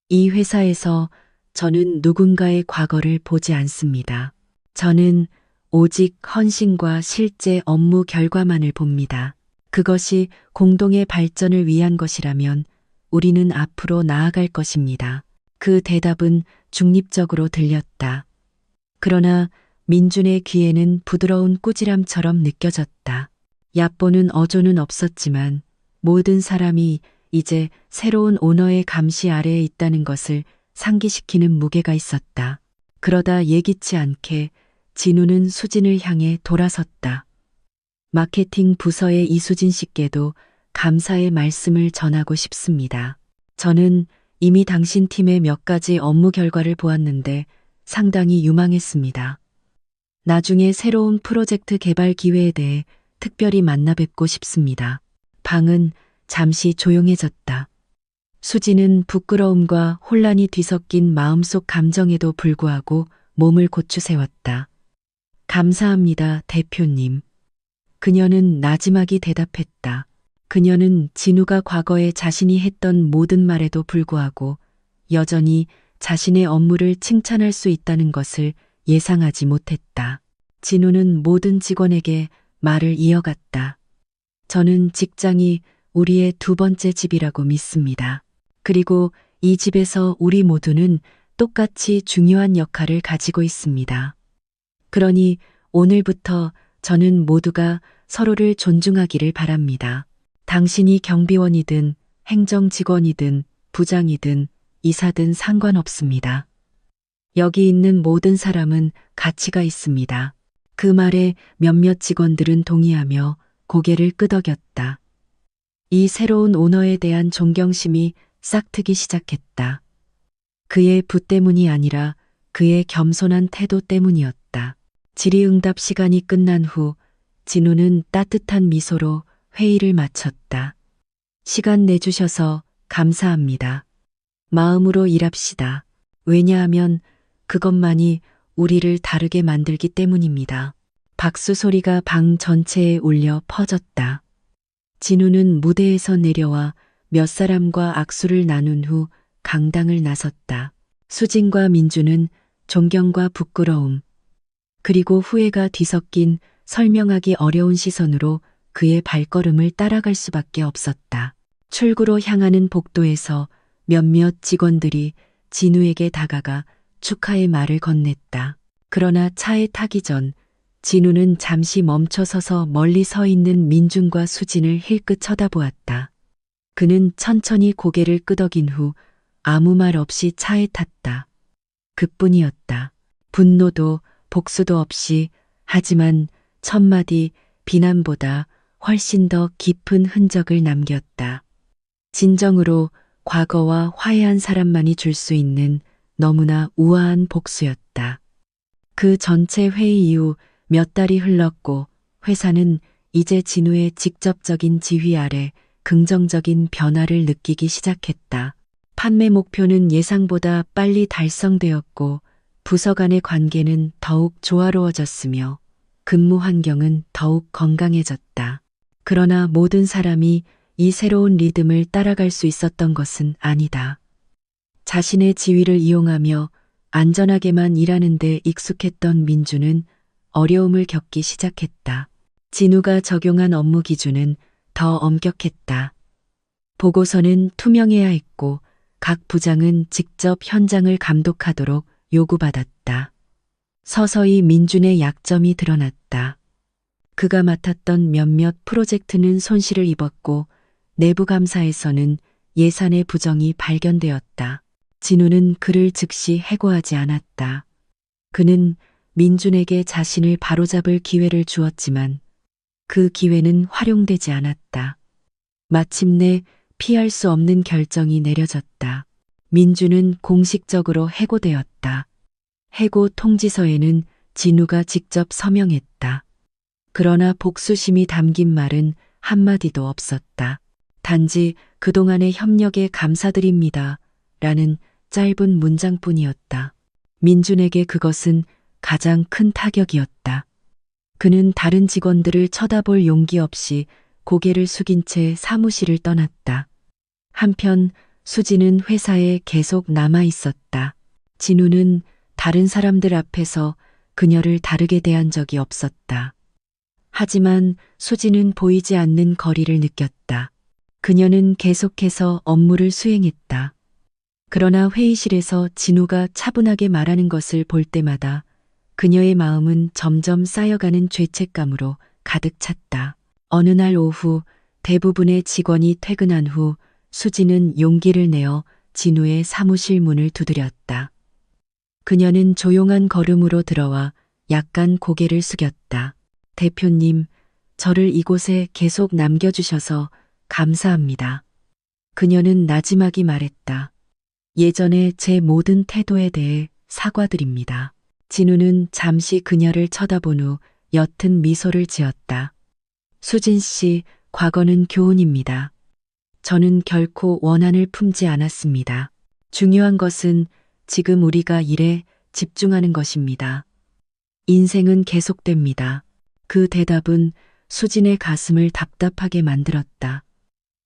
이 회사에서 저는 누군가의 과거를 보지 않습니다. 저는 오직 헌신과 실제 업무 결과만을 봅니다. 그것이 공동의 발전을 위한 것이라면 우리는 앞으로 나아갈 것입니다. 그 대답은 중립적으로 들렸다. 그러나 민준의 귀에는 부드러운 꾸지람처럼 느껴졌다. 얕보는 어조는 없었지만 모든 사람이 이제 새로운 오너의 감시 아래에 있다는 것을 상기시키는 무게가 있었다. 그러다 예기치 않게 진우는 수진을 향해 돌아섰다. 마케팅 부서의 이수진 씨께도 감사의 말씀을 전하고 싶습니다. 저는 이미 당신 팀의 몇 가지 업무 결과를 보았는데 상당히 유망했습니다. 나중에 새로운 프로젝트 개발 기회에 대해 특별히 만나 뵙고 싶습니다. 방은 잠시 조용해졌다. 수지는 부끄러움과 혼란이 뒤섞인 마음속 감정에도 불구하고 몸을 고추 세웠다. 감사합니다, 대표님. 그녀는 나지막이 대답했다. 그녀는 진우가 과거에 자신이 했던 모든 말에도 불구하고 여전히 자신의 업무를 칭찬할 수 있다는 것을 예상하지 못했다. 진우는 모든 직원에게 말을 이어갔다. 저는 직장이 우리의 두 번째 집이라고 믿습니다. 그리고 이 집에서 우리 모두는 똑같이 중요한 역할을 가지고 있습니다. 그러니 오늘부터 저는 모두가 서로를 존중하기를 바랍니다. 당신이 경비원이든 행정직원이든 부장이든 이사든 상관없습니다. 여기 있는 모든 사람은 가치가 있습니다. 그 말에 몇몇 직원들은 동의하며 고개를 끄덕였다. 이 새로운 오너에 대한 존경심이 싹트기 시작했다. 그의 부 때문이 아니라 그의 겸손한 태도 때문이었다. 질의응답 시간이 끝난 후 진우는 따뜻한 미소로 회의를 마쳤다. 시간 내주셔서 감사합니다. 마음으로 일합시다. 왜냐하면 그것만이 우리를 다르게 만들기 때문입니다. 박수 소리가 방 전체에 울려 퍼졌다. 진우는 무대에서 내려와 몇 사람과 악수를 나눈 후 강당을 나섰다. 수진과 민주는 존경과 부끄러움, 그리고 후회가 뒤섞인 설명하기 어려운 시선으로 그의 발걸음을 따라갈 수밖에 없었다. 출구로 향하는 복도에서 몇몇 직원들이 진우에게 다가가 축하의 말을 건넸다. 그러나 차에 타기 전 진우는 잠시 멈춰서서 멀리 서 있는 민준과 수진을 힐끗 쳐다보았다. 그는 천천히 고개를 끄덕인 후 아무 말 없이 차에 탔다. 그뿐이었다. 분노도 복수도 없이, 하지만 첫마디 비난보다 훨씬 더 깊은 흔적을 남겼다. 진정으로 과거와 화해한 사람만이 줄 수 있는 너무나 우아한 복수였다. 그 전체 회의 이후 몇 달이 흘렀고 회사는 이제 진우의 직접적인 지휘 아래 긍정적인 변화를 느끼기 시작했다. 판매 목표는 예상보다 빨리 달성되었고 부서 간의 관계는 더욱 조화로워졌으며 근무 환경은 더욱 건강해졌다. 그러나 모든 사람이 이 새로운 리듬을 따라갈 수 있었던 것은 아니다. 자신의 지위를 이용하며 안전하게만 일하는 데 익숙했던 민주는 어려움을 겪기 시작했다. 진우가 적용한 업무 기준은 더 엄격했다. 보고서는 투명해야 했고 각 부장은 직접 현장을 감독하도록 요구받았다. 서서히 민준의 약점이 드러났다. 그가 맡았던 몇몇 프로젝트는 손실을 입었고 내부 감사에서는 예산의 부정이 발견되었다. 진우는 그를 즉시 해고하지 않았다. 그는 민준에게 자신을 바로잡을 기회를 주었지만 그 기회는 활용되지 않았다. 마침내 피할 수 없는 결정이 내려졌다. 민준은 공식적으로 해고되었다. 해고 통지서에는 진우가 직접 서명했다. 그러나 복수심이 담긴 말은 한마디도 없었다. 단지 그동안의 협력에 감사드립니다. 라는 짧은 문장뿐이었다. 민준에게 그것은 가장 큰 타격이었다. 그는 다른 직원들을 쳐다볼 용기 없이 고개를 숙인 채 사무실을 떠났다. 한편 수지는 회사에 계속 남아 있었다. 진우는 다른 사람들 앞에서 그녀를 다르게 대한 적이 없었다. 하지만 수지는 보이지 않는 거리를 느꼈다. 그녀는 계속해서 업무를 수행했다. 그러나 회의실에서 진우가 차분하게 말하는 것을 볼 때마다 그녀의 마음은 점점 쌓여가는 죄책감으로 가득 찼다. 어느 날 오후 대부분의 직원이 퇴근한 후 수지는 용기를 내어 진우의 사무실 문을 두드렸다. 그녀는 조용한 걸음으로 들어와 약간 고개를 숙였다. 대표님, 저를 이곳에 계속 남겨주셔서 감사합니다. 그녀는 나지막이 말했다. 예전에 제 모든 태도에 대해 사과드립니다. 진우는 잠시 그녀를 쳐다본 후 옅은 미소를 지었다. 수진 씨, 과거는 교훈입니다. 저는 결코 원한을 품지 않았습니다. 중요한 것은 지금 우리가 일에 집중하는 것입니다. 인생은 계속됩니다. 그 대답은 수진의 가슴을 답답하게 만들었다.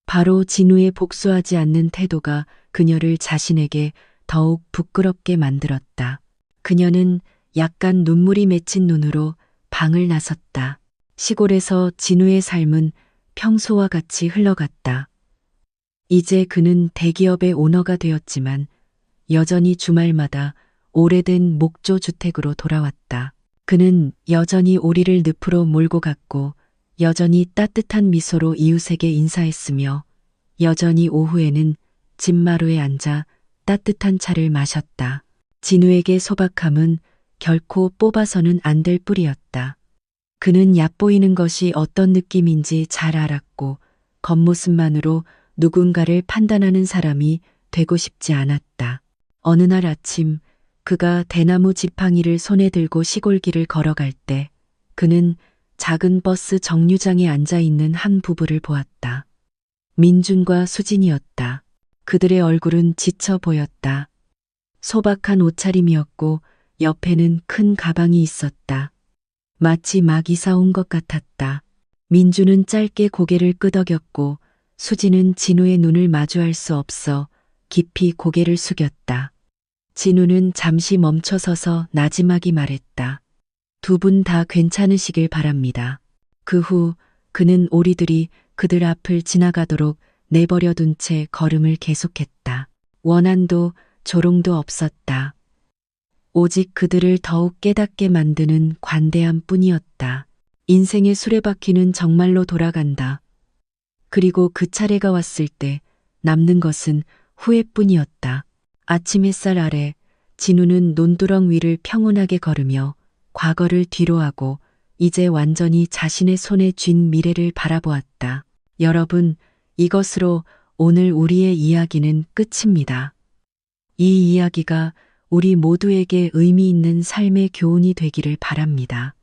바로 진우의 복수하지 않는 태도가 그녀를 자신에게 더욱 부끄럽게 만들었다. 그녀는 약간 눈물이 맺힌 눈으로 방을 나섰다. 시골에서 진우의 삶은 평소와 같이 흘러갔다. 이제 그는 대기업의 오너가 되었지만 여전히 주말마다 오래된 목조 주택으로 돌아왔다. 그는 여전히 오리를 늪으로 몰고 갔고 여전히 따뜻한 미소로 이웃에게 인사했으며 여전히 오후에는 집마루에 앉아 따뜻한 차를 마셨다. 진우에게 소박함은 결코 뽑아서는 안 될 뿌리였다. 그는 얕보이는 것이 어떤 느낌인지 잘 알았고 겉모습만으로 누군가를 판단하는 사람이 되고 싶지 않았다. 어느 날 아침 그가 대나무 지팡이를 손에 들고 시골길을 걸어갈 때 그는 작은 버스 정류장에 앉아 있는 한 부부를 보았다. 민준과 수진이었다. 그들의 얼굴은 지쳐 보였다. 소박한 옷차림이었고 옆에는 큰 가방이 있었다. 마치 막 이사 온 것 같았다. 민준은 짧게 고개를 끄덕였고 수진은 진우의 눈을 마주할 수 없어 깊이 고개를 숙였다. 진우는 잠시 멈춰서서 나지막이 말했다. 두 분 다 괜찮으시길 바랍니다. 그 후 그는 오리들이 그들 앞을 지나가도록 내버려 둔 채 걸음을 계속했다. 원한도 조롱도 없었다. 오직 그들을 더욱 깨닫게 만드는 관대함 뿐이었다. 인생의 수레바퀴는 정말로 돌아간다. 그리고 그 차례가 왔을 때 남는 것은 후회뿐이었다. 아침 햇살 아래 진우는 논두렁 위를 평온하게 걸으며 과거를 뒤로하고 이제 완전히 자신의 손에 쥔 미래를 바라보았다. 여러분, 이것으로 오늘 우리의 이야기는 끝입니다. 이 이야기가 우리 모두에게 의미 있는 삶의 교훈이 되기를 바랍니다.